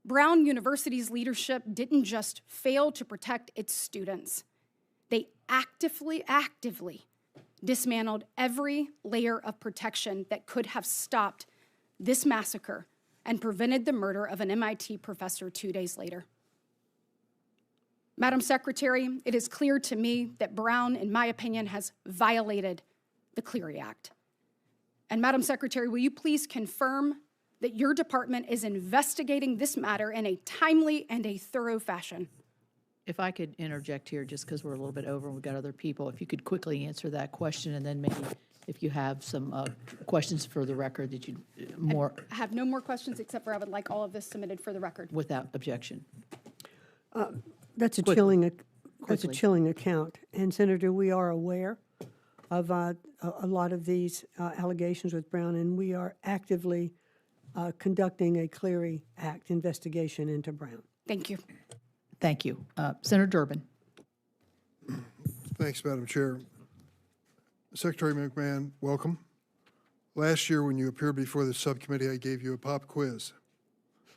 Brown University's leadership didn't just fail to protect its students. They actively dismantled every layer of protection that could have stopped this massacre and prevented the murder of an MIT professor 2 days later. Madam Secretary, it is clear to me that Brown, in my opinion, has violated the Clery Act. And Madam Secretary, will you please confirm that your department is investigating this matter in a timely and a thorough fashion? If I could interject here, just because we're a little bit over and we've got other people, if you could quickly answer that question, and then maybe if you have some questions for the record that you more. I have no more questions, except for I would like all of this submitted for the record. Without objection. That's a chilling account. And Senator, we are aware of a lot of these allegations with Brown, and we are actively conducting a Clery Act investigation into Brown. Thank you. Thank you. Senator Durbin. Thanks, Madam Chair. Secretary McMahon, welcome. Last year when you appeared before the subcommittee, I gave you a pop quiz.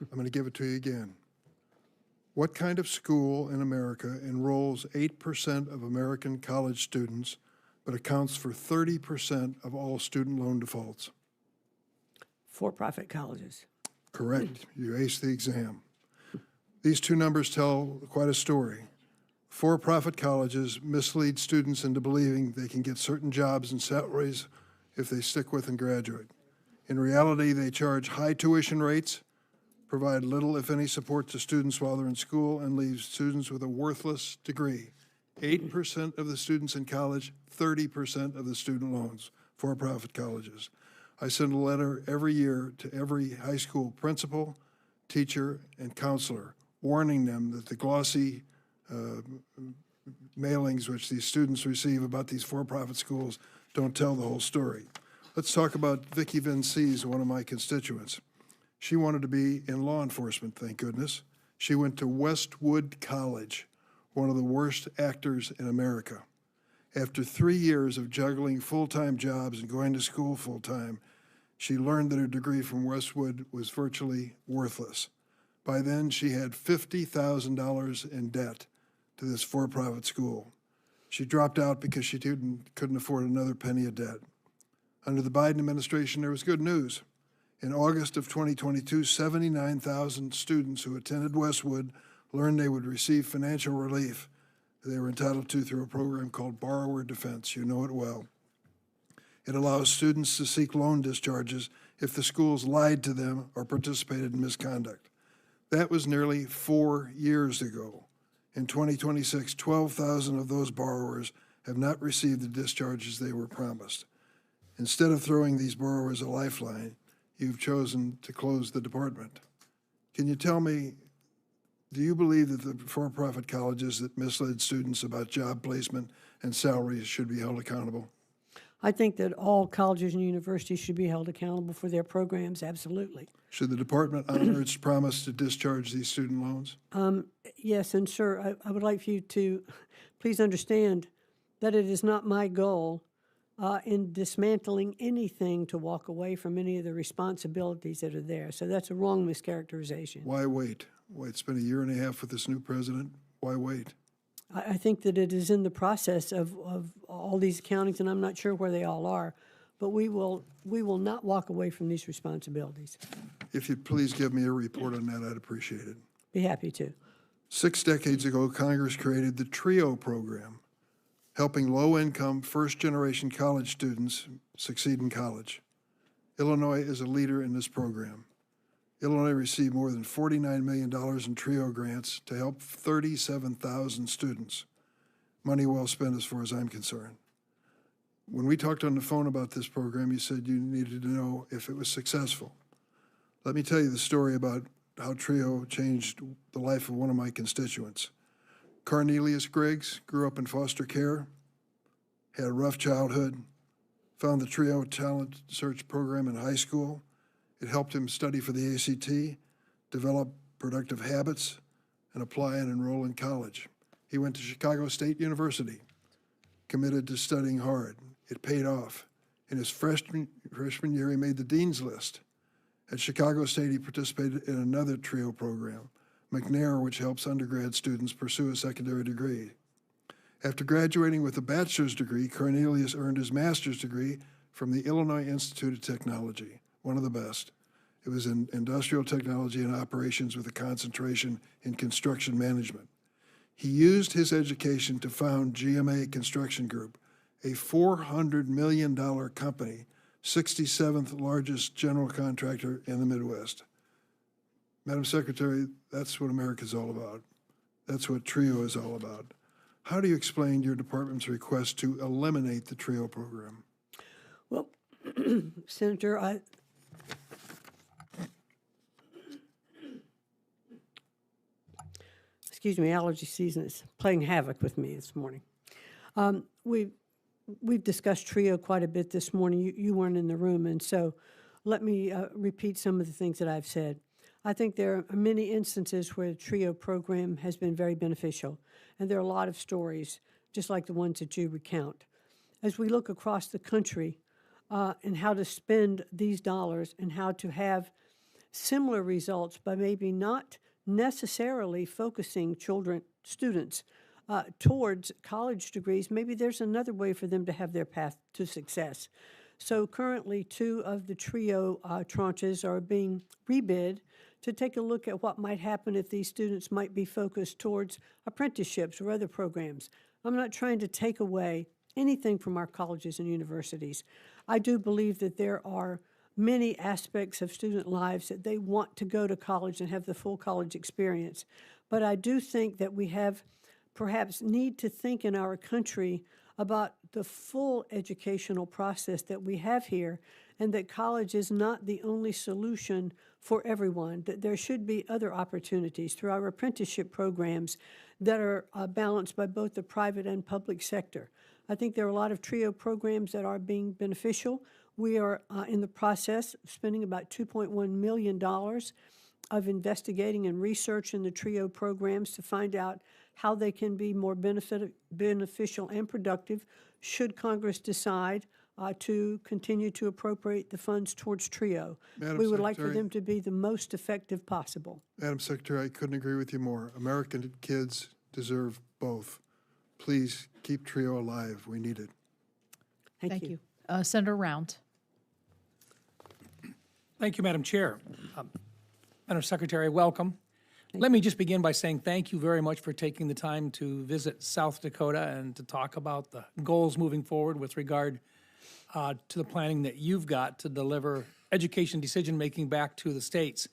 I'm going to give it to you again. What kind of school in America enrolls 8% of American college students but accounts for 30% of all student loan defaults? For-profit colleges. Correct. You aced the exam. These two numbers tell quite a story. For-profit colleges mislead students into believing they can get certain jobs and salaries if they stick with and graduate. In reality, they charge high tuition rates, provide little, if any, support to students while they're in school, and leave students with a worthless degree. 8% of the students in college, 30% of the student loans, for-profit colleges. I send a letter every year to every high school principal, teacher, and counselor, warning them that the glossy mailings which these students receive about these for-profit schools don't tell the whole story. Let's talk about Vicki Vinces, one of my constituents. She wanted to be in law enforcement, thank goodness. She went to Westwood College, one of the worst actors in America. After 3 years of juggling full-time jobs and going to school full-time, she learned that her degree from Westwood was virtually worthless. By then, she had $50,000 in debt to this for-profit school. She dropped out because she couldn't afford another penny of debt. Under the Biden administration, there was good news. In August of 2022, 79,000 students who attended Westwood learned they would receive financial relief they were entitled to through a program called Borrower Defense. You know it well. It allows students to seek loan discharges if the schools lied to them or participated in misconduct. That was nearly 4 years ago. In 2026, 12,000 of those borrowers have not received the discharges they were promised. Instead of throwing these borrowers a lifeline, you've chosen to close the department. Can you tell me, do you believe that the for-profit colleges that misled students about job placement and salaries should be held accountable? I think that all colleges and universities should be held accountable for their programs, absolutely. Should the department honor its promise to discharge these student loans? Yes, and sir, I would like for you to please understand that it is not my goal in dismantling anything to walk away from any of the responsibilities that are there. So that's a wrong mischaracterization. Why wait? Why, it's been 1.5 years with this new president. Why wait? I think that it is in the process of all these accountings, and I'm not sure where they all are, but we will not walk away from these responsibilities. If you'd please give me a report on that, I'd appreciate it. Be happy to. 6 decades ago, Congress created the TRIO program, helping low-income, first-generation college students succeed in college. Illinois is a leader in this program. Illinois received more than $49 million in TRIO grants to help 37,000 students. Money well spent as far as I'm concerned. When we talked on the phone about this program, you said you needed to know if it was successful. Let me tell you the story about how TRIO changed the life of one of my constituents. Cornelius Griggs grew up in foster care, had a rough childhood, found the TRIO Talent Search Program in high school. It helped him study for the ACT, develop productive habits, and apply and enroll in college. He went to Chicago State University, committed to studying hard. It paid off. In his freshman year, he made the dean's list. At Chicago State, he participated in another TRIO program, McNair, which helps undergrad students pursue a secondary degree. After graduating with a bachelor's degree, Cornelius earned his master's degree from the Illinois Institute of Technology, one of the best. It was in industrial technology and operations with a concentration in construction management. He used his education to found GMA Construction Group, a $400 million company, 67th largest general contractor in the Midwest. Madam Secretary, that's what America's all about. That's what TRIO is all about. How do you explain your department's request to eliminate the TRIO program? Well, Senator, excuse me, allergy season is playing havoc with me this morning. We've discussed TRIO quite a bit this morning. You weren't in the room, and so let me repeat some of the things that I've said. I think there are many instances where the TRIO program has been very beneficial, and there are a lot of stories, just like the ones that you recount. As we look across the country and how to spend these dollars and how to have similar results, but maybe not necessarily focusing students towards college degrees, maybe there's another way for them to have their path to success. So currently, 2 of the TRIO tranches are being rebid to take a look at what might happen if these students might be focused towards apprenticeships or other programs. I'm not trying to take away anything from our colleges and universities. I do believe that there are many aspects of student lives that they want to go to college and have the full college experience. But I do think that we have perhaps need to think in our country about the full educational process that we have here, and that college is not the only solution for everyone, that there should be other opportunities through our apprenticeship programs that are balanced by both the private and public sector. I think there are a lot of TRIO programs that are being beneficial. We are in the process of spending about $2.1 million of investigating and research in the TRIO programs to find out how they can be more beneficial and productive should Congress decide to continue to appropriate the funds towards TRIO. Madam We would like for Secretary. them to be the most effective possible. Madam Secretary, I couldn't agree with you more. American kids deserve both. Please keep TRIO alive. We need it. Thank you. Senator Round. Thank you, Madam Chair. Madam Secretary, welcome. Let me just begin by saying thank you very much for taking the time to visit South Dakota and to talk about the goals moving forward with regard to the planning that you've got to deliver education decision-making back to the states.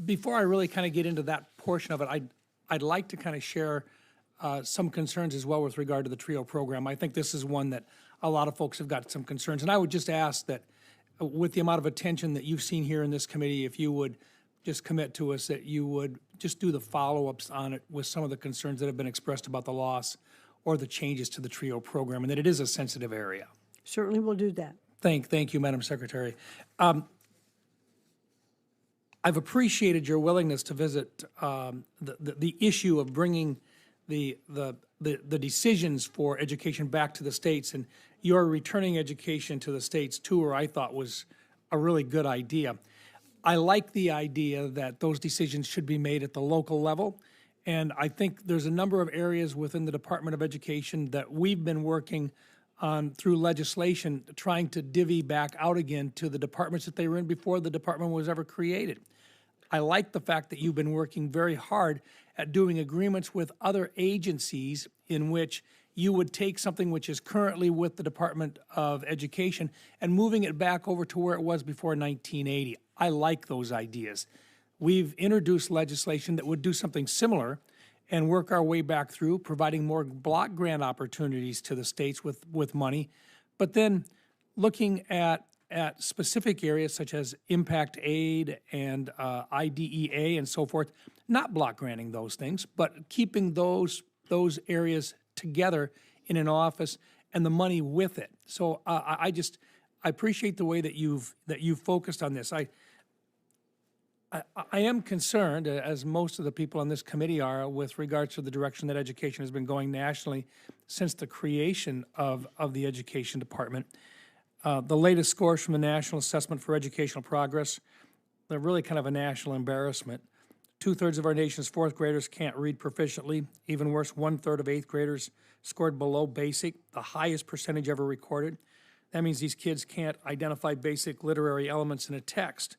Before I really kind of get into that portion of it, I'd like to kind of share some concerns as well with regard to the TRIO program. I think this is one that a lot of folks have got some concerns, and I would just ask that with the amount of attention that you've seen here in this committee, if you would just commit to us that you would just do the follow-ups on it with some of the concerns that have been expressed about the loss or the changes to the TRIO program, and that it is a sensitive area. Certainly will do that. Thank you, Madam Secretary. I've appreciated your willingness to visit the issue of bringing the decisions for education back to the states, and your returning education to the states tour I thought was a really good idea. I like the idea that those decisions should be made at the local level, and I think there's a number of areas within the Department of Education that we've been working on through legislation, trying to divvy back out again to the departments that they were in before the department was ever created. I like the fact that you've been working very hard at doing agreements with other agencies in which you would take something which is currently with the Department of Education and moving it back over to where it was before 1980. I like those ideas. We've introduced legislation that would do something similar and work our way back through, providing more block grant opportunities to the states with money, but then looking at specific areas such as impact aid and IDEA and so forth, not block granting those things, but keeping those areas together in an office and the money with it. So I appreciate the way that you've focused on this. I am concerned, as most of the people on this committee are, with regards to the direction that education has been going nationally since the creation of the Education Department. The latest scores from the National Assessment for Educational Progress, they're really kind of a national embarrassment. 2/3 of our nation's fourth graders can't read proficiently. Even worse, 1/3 of eighth graders scored below basic, the highest percentage ever recorded. That means these kids can't identify basic literary elements in a text.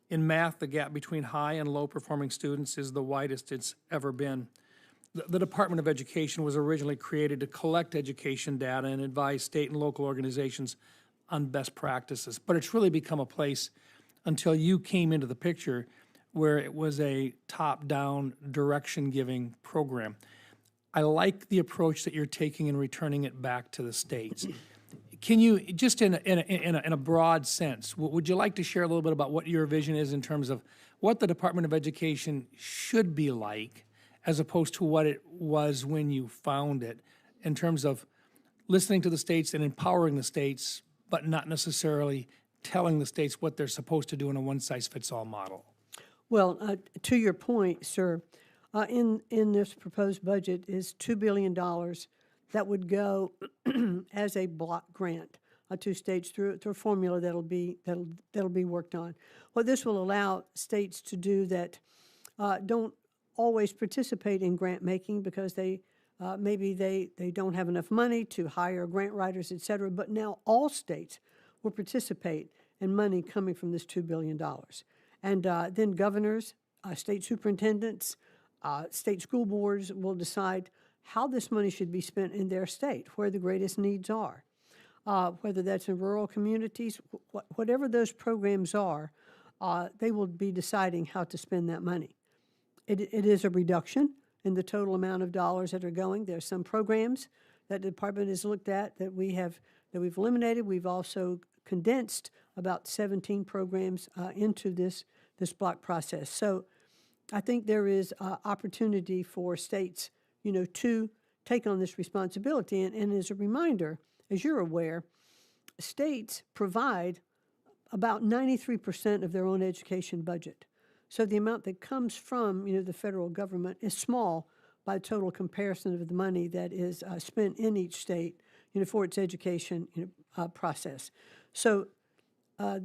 In math, the gap between high and low performing students is the widest it's ever been. The Department of Education was originally created to collect education data and advise state and local organizations on best practices. But it's really become a place, until you came into the picture, where it was a top-down direction-giving program. I like the approach that you're taking in returning it back to the states. Can you, just in a broad sense, would you like to share a little bit about what your vision is in terms of what the Department of Education should be like as opposed to what it was when you found it, in terms of listening to the states and empowering the states, but not necessarily telling the states what they're supposed to do in a one-size-fits-all model? Well, to your point, sir, in this proposed budget is $2 billion that would go as a block grant to states through a formula that'll be worked on. What this will allow states to do that don't always participate in grant making because maybe they don't have enough money to hire grant writers, et cetera, but now all states will participate in money coming from this $2 billion. And then governors, state superintendents, state school boards will decide how this money should be spent in their state, where the greatest needs are. whether that's in rural communities, whatever those programs are, they will be deciding how to spend that money. It is a reduction in the total amount of dollars that are going. There are some programs that the department has looked at that we've eliminated. We've also condensed about 17 programs into this block process. So I think there is opportunity for states, to take on this responsibility. And as a reminder, as you're aware, states provide about 93% of their own education budget. So the amount that comes from, the federal government is small by total comparison of the money that is spent in each state, for its education process. So I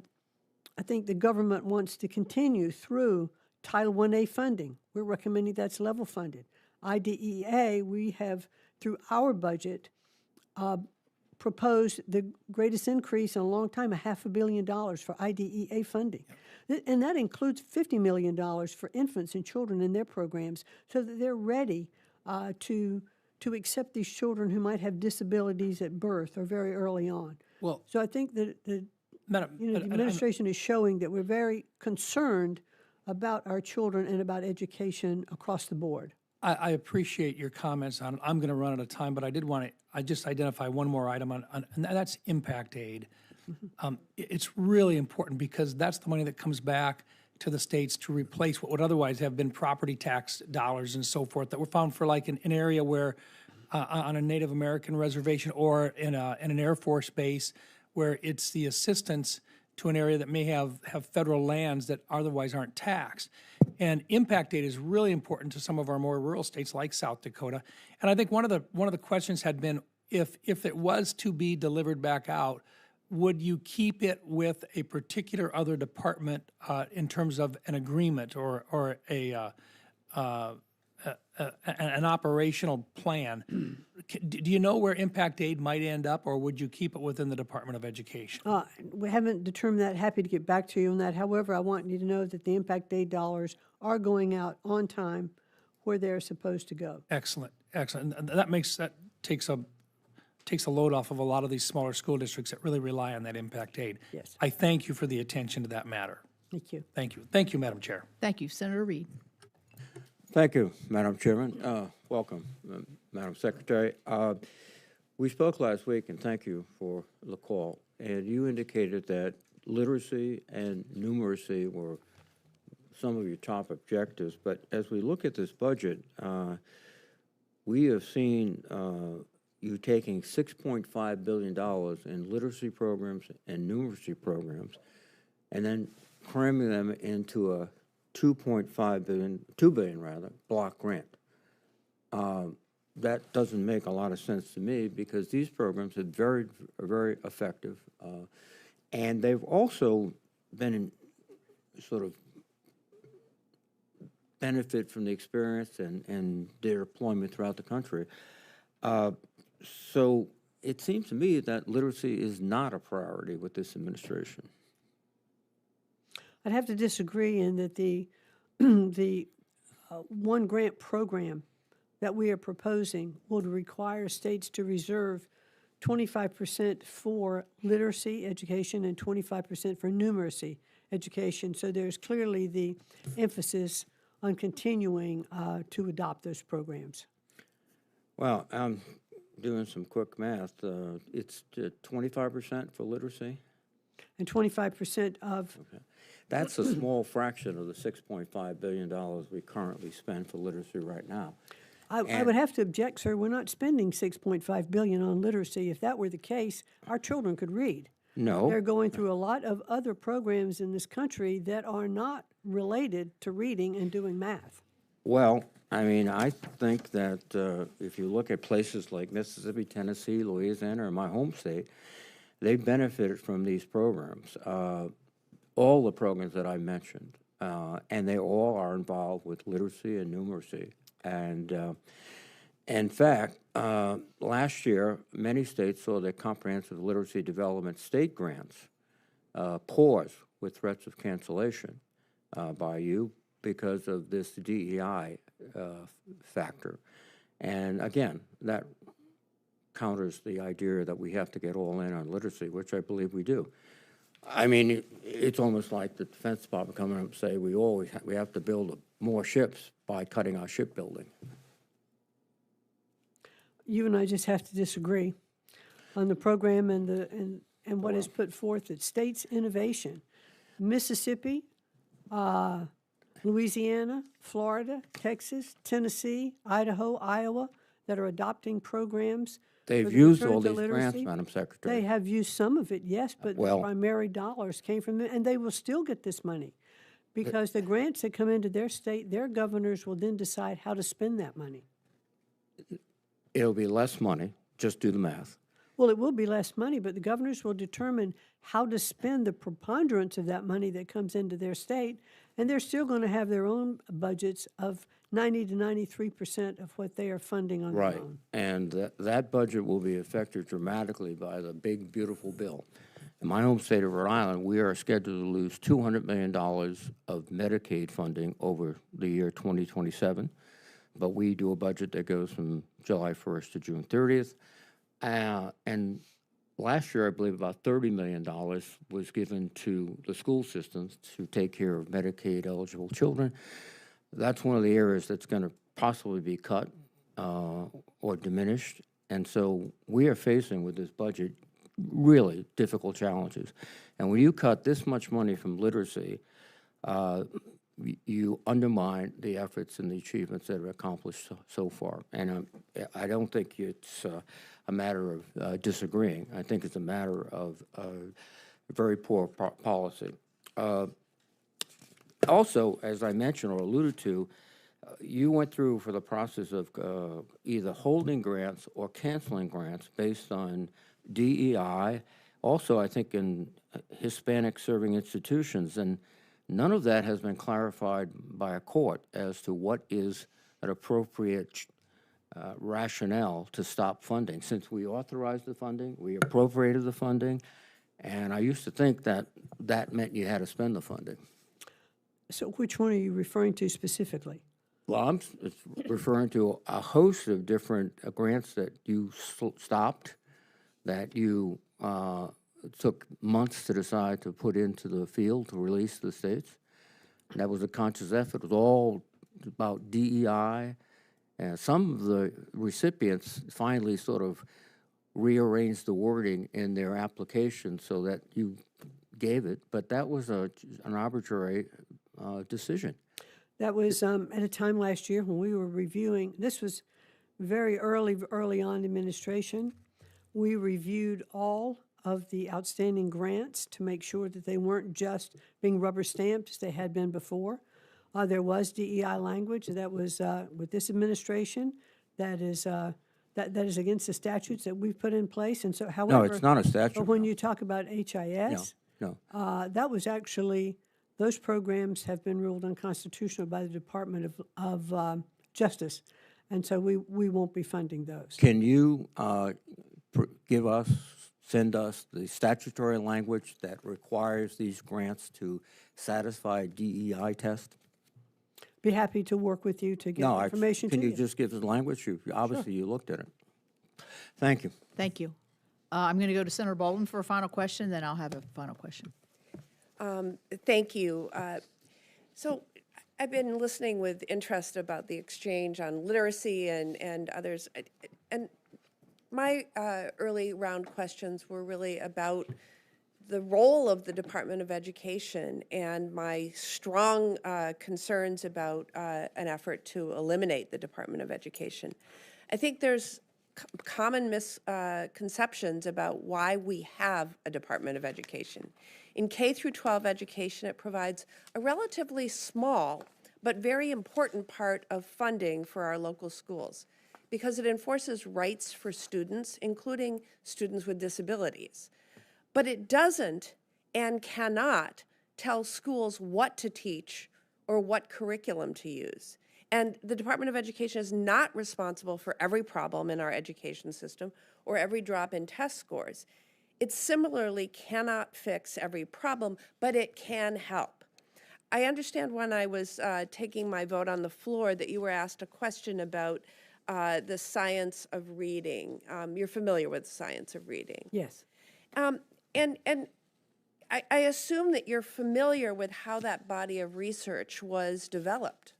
think the government wants to continue through Title I-A funding. We're recommending that's level funded. IDEA, we have, through our budget, proposed the greatest increase in a long time, $500 million for IDEA funding. And that includes $50 million for infants and children in their programs so that they're ready to accept these children who might have disabilities at birth or very early on. Well, so I think that the Madam, administration is showing that we're very concerned about our children and about education across the board. I appreciate your comments on it. I'm going to run out of time, but I did want to just identify one more item, and that's impact aid. It's really important because that's the money that comes back to the states to replace what would otherwise have been property tax dollars and so forth that were found for like an area where on a Native American reservation or in an Air Force base where it's the assistance to an area that may have federal lands that otherwise aren't taxed. And impact aid is really important to some of our more rural states like South Dakota. And I think one of the questions had been if it was to be delivered back out, would you keep it with a particular other department in terms of an agreement or an operational plan? Do you know where impact aid might end up, or would you keep it within the Department of Education? We haven't determined that. Happy to get back to you on that. However, I want you to know that the impact aid dollars are going out on time where they're supposed to go. Excellent, excellent. And that takes a load off of a lot of these smaller school districts that really rely on that impact aid. Yes. I thank you for the attention to that matter. Thank you. Thank you. Thank you, Madam Chair. Thank you. Senator Reed. Thank you, Madam Chairman. Welcome, Madam Secretary. We spoke last week, and thank you for the call. And you indicated that literacy and numeracy were some of your top objectives. But as we look at this budget, we have seen you taking $6.5 billion in literacy programs and numeracy programs, and then cramming them into a $2 billion block grant. That doesn't make a lot of sense to me because these programs are very effective, and they've also been in sort of benefit from the experience and their deployment throughout the country. So it seems to me that literacy is not a priority with this administration. I'd have to disagree in that the one grant program that we are proposing would require states to reserve 25% for literacy education and 25% for numeracy education. So there's clearly the emphasis on continuing to adopt those programs. Well, I'm doing some quick math. It's 25% for literacy? And 25% of... Okay. That's a small fraction of the $6.5 billion we currently spend for literacy right now. I would have to object, sir. We're not spending $6.5 billion on literacy. If that were the case, our children could read. No. They're going through a lot of other programs in this country that are not related to reading and doing math. Well, I mean, I think that if you look at places like Mississippi, Tennessee, Louisiana, or my home state, they benefited from these programs. All the programs that I mentioned, and they all are involved with literacy and numeracy. And in fact, last year, many states saw their comprehensive literacy development state grants pause with threats of cancellation by you because of this DEI factor. And again, that counters the idea that we have to get all in on literacy, which I believe we do. I mean, it's almost like the Defense Department coming up and say we have to build more ships by cutting our shipbuilding. You and I just have to disagree on the program and what is put forth. It states innovation. Mississippi, Louisiana, Florida, Texas, Tennessee, Idaho, Iowa, that are adopting programs. They've used all these grants, Madam Secretary. They have used some of it, yes, but the Well- primary dollars came from them, and they will still get this money. Because the grants that come into their state, their governors will then decide how to spend that money. It'll be less money, just do the math. Well, it will be less money, but the governors will determine how to spend the preponderance of that money that comes into their state, and they're still going to have their own budgets of 90 to 93% of what they are funding on Right, their own. and that budget will be affected dramatically by the big, beautiful bill. In my home state of Rhode Island, we are scheduled to lose $200 million of Medicaid funding over the year 2027, but we do a budget that goes from July 1st to June 30th. And last year, I believe about $30 million was given to the school systems to take care of Medicaid-eligible children. That's one of the areas that's going to possibly be cut or diminished. And so we are facing with this budget really difficult challenges. And when you cut this much money from literacy, you undermine the efforts and the achievements that are accomplished so far. And I don't think it's a matter of disagreeing. I think it's a matter of very poor policy. Also, as I mentioned or alluded to, you went through for the process of either holding grants or canceling grants based on DEI, also I think in Hispanic serving institutions, and none of that has been clarified by a court as to what is an appropriate rationale to stop funding. Since we authorized the funding, we appropriated the funding, and I used to think that that meant you had to spend the funding. So which one are you referring to specifically? Well, I'm referring to a host of different grants that you stopped, that you took months to decide to put into the field to release to the states. And that was a conscious effort. It was all about DEI. And some of the recipients finally sort of rearranged the wording in their application so that you gave it, but that was an arbitrary decision. That was at a time last year when we were reviewing, this was very early on administration. We reviewed all of the outstanding grants to make sure that they weren't just being rubber stamped as they had been before. There was DEI language that was with this administration that is against the statutes that we've put in place. And so, however, No, it's not a statute. But when you talk about HIS, No. that was actually, those programs have been ruled unconstitutional by the Department of Justice, and so we won't be funding those. Can you send us the statutory language that requires these grants to satisfy a DEI test? Be happy to work with you to get information to you. Can you just give us the language? Obviously, you looked at it. Thank you. Thank you. I'm going to go to Senator Baldwin for a final question, then I'll have a final question. Thank you. So I've been listening with interest about the exchange on literacy and others. And my early round questions were really about the role of the Department of Education and my strong concerns about an effort to eliminate the Department of Education. I think there's common misconceptions about why we have a Department of Education. In K through 12 education, it provides a relatively small but very important part of funding for our local schools because it enforces rights for students, including students with disabilities. But it doesn't and cannot tell schools what to teach or what curriculum to use. And the Department of Education is not responsible for every problem in our education system or every drop in test scores. It similarly cannot fix every problem, but it can help. I understand when I was taking my vote on the floor that you were asked a question about the science of reading. You're familiar with the science of reading. Yes. And I assume that you're familiar with how that body of research was developed.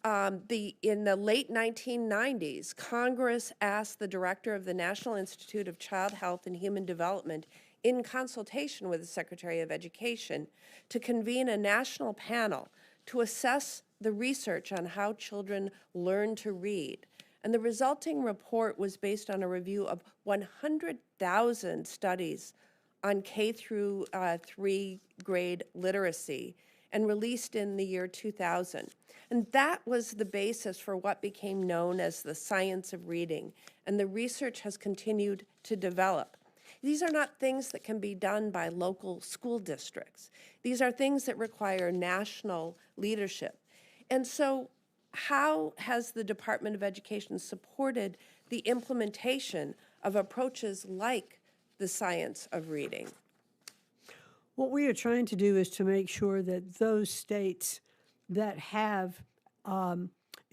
In the late 1990s, Congress asked the director of the National Institute of Child Health and Human Development, in consultation with the Secretary of Education, to convene a national panel to assess the research on how children learn to read. And the resulting report was based on a review of 100,000 studies on K through 3 grade literacy and released in the year 2000. And that was the basis for what became known as the science of reading, and the research has continued to develop. These are not things that can be done by local school districts. These are things that require national leadership. And so how has the Department of Education supported the implementation of approaches like the science of reading? What we are trying to do is to make sure that those states that have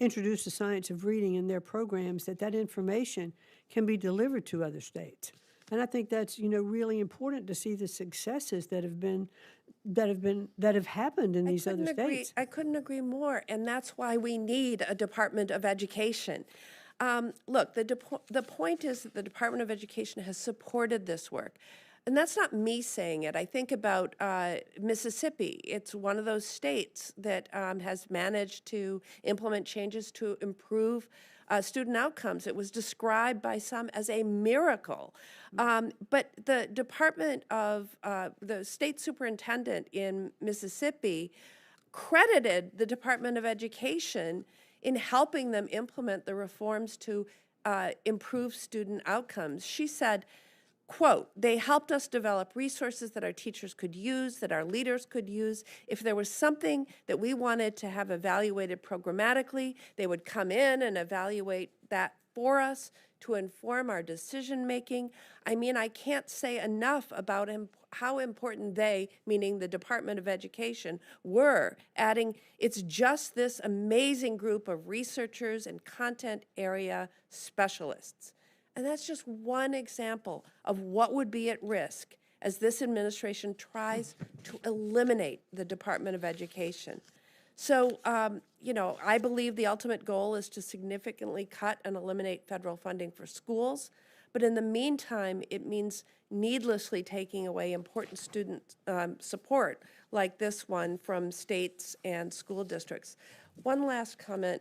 introduced the science of reading in their programs, that information can be delivered to other states. And I think that's, really important to see the successes that have happened in these other states. I couldn't agree more, and that's why we need a Department of Education. Look, the point is that the Department of Education has supported this work. And that's not me saying it. I think about Mississippi. It's one of those states that has managed to implement changes to improve student outcomes. It was described by some as a miracle. But the the state superintendent in Mississippi credited the Department of Education in helping them implement the reforms to improve student outcomes. She said, quote, "They helped us develop resources that our teachers could use, that our leaders could use. If there was something that we wanted to have evaluated programmatically, they would come in and evaluate that for us to inform our decision making." I mean, I can't say enough about how important they, meaning the Department of Education, were, adding it's just this amazing group of researchers and content area specialists. And that's just one example of what would be at risk as this administration tries to eliminate the Department of Education. So, I believe the ultimate goal is to significantly cut and eliminate federal funding for schools. But in the meantime, it means needlessly taking away important student support like this one from states and school districts. One last comment,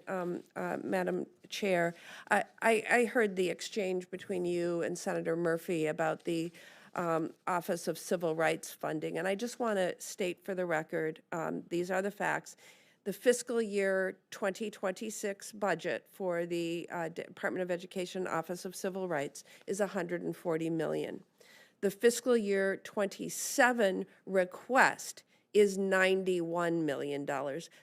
Madam Chair. I heard the exchange between you and Senator Murphy about the Office of Civil Rights funding, and I just want to state for the record, these are the facts. The fiscal year 2026 budget for the Department of Education Office of Civil Rights is $140 million. The fiscal year 27 request is $91 million.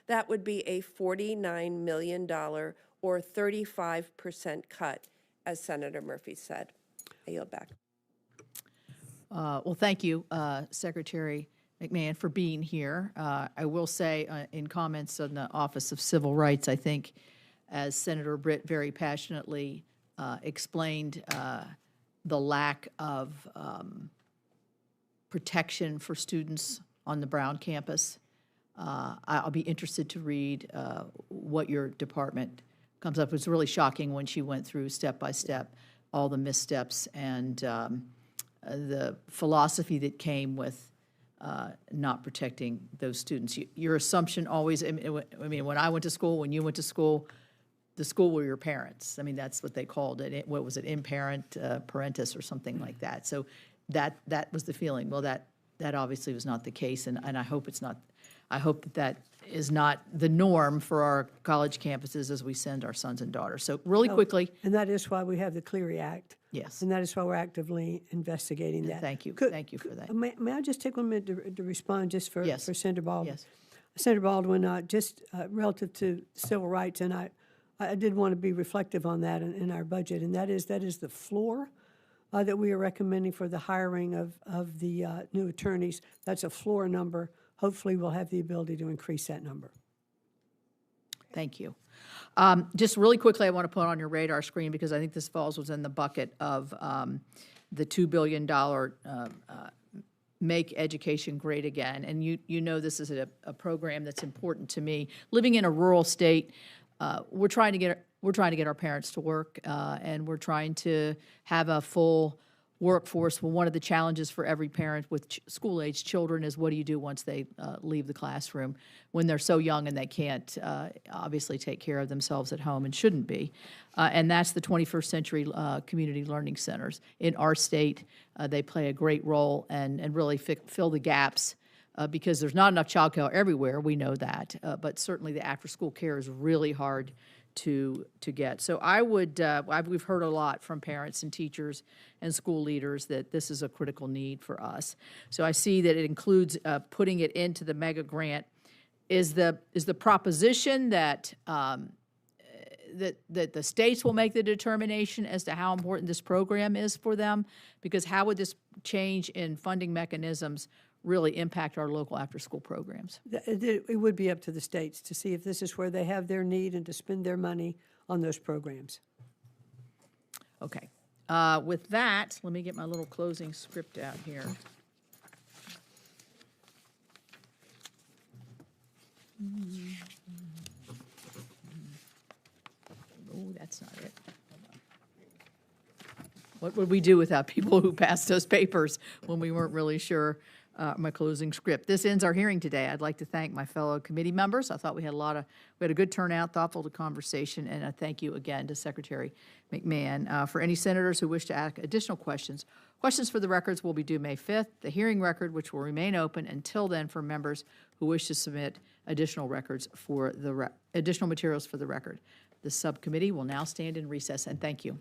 That would be a $49 million or 35% cut, as Senator Murphy said. I yield back. Well, thank you, Secretary McMahon, for being here. I will say in comments on the Office of Civil Rights, I think, as Senator Britt very passionately explained, the lack of protection for students on the Brown campus. I'll be interested to read what your department comes up with. It's really shocking when she went through step by step all the missteps and the philosophy that came with not protecting those students. Your assumption always, I mean, when I went to school, when you went to school, the school were your parents. I mean, that's what they called it. What was it, imparent parentis or something like that. So that was the feeling. Well, that obviously was not the case, and I hope it's not. I hope that is not the norm for our college campuses as we send our sons and daughters. So really quickly. And that is why we have the Clery Act. Yes. And that is why we're actively investigating that. Thank you. Thank you for that. May I just take 1 minute to respond just for Senator Baldwin? Yes. Senator Baldwin, just relative to civil rights, and I did want to be reflective on that in our budget, and that is the floor that we are recommending for the hiring of the new attorneys. That's a floor number. Hopefully, we'll have the ability to increase that number. Thank you. Just really quickly, I want to put on your radar screen, because I think this falls within the bucket of the $2 billion Make Education Great Again. And you know this is a program that's important to me. Living in a rural state, we're trying to get our parents to work, and we're trying to have a full workforce. Well, one of the challenges for every parent with school-age children is, what do you do once they leave the classroom when they're so young and they can't obviously take care of themselves at home and shouldn't be? And that's the 21st Century Community Learning Centers. In our state, they play a great role and really fill the gaps because there's not enough child care everywhere, we know that, but certainly the after-school care is really hard to get. So I would, we've heard a lot from parents and teachers and school leaders that this is a critical need for us. So I see that it includes putting it into the mega grant. Is the proposition that that the states will make the determination as to how important this program is for them? Because how would this change in funding mechanisms really impact our local after-school programs? It would be up to the states to see if this is where they have their need and to spend their money on those programs. Okay. With that, let me get my little closing script out here. Oh, that's not it. What would we do without people who passed us papers when we weren't really sure? My closing script. This ends our hearing today. I'd like to thank my fellow committee members. I thought we had a good turnout, thoughtful conversation, and I thank you again to Secretary McMahon. For any senators who wish to ask additional questions for the records will be due May 5th. The hearing record, which will remain open until then for members who wish to submit additional records for the additional materials for the record. The subcommittee will now stand in recess, and thank you.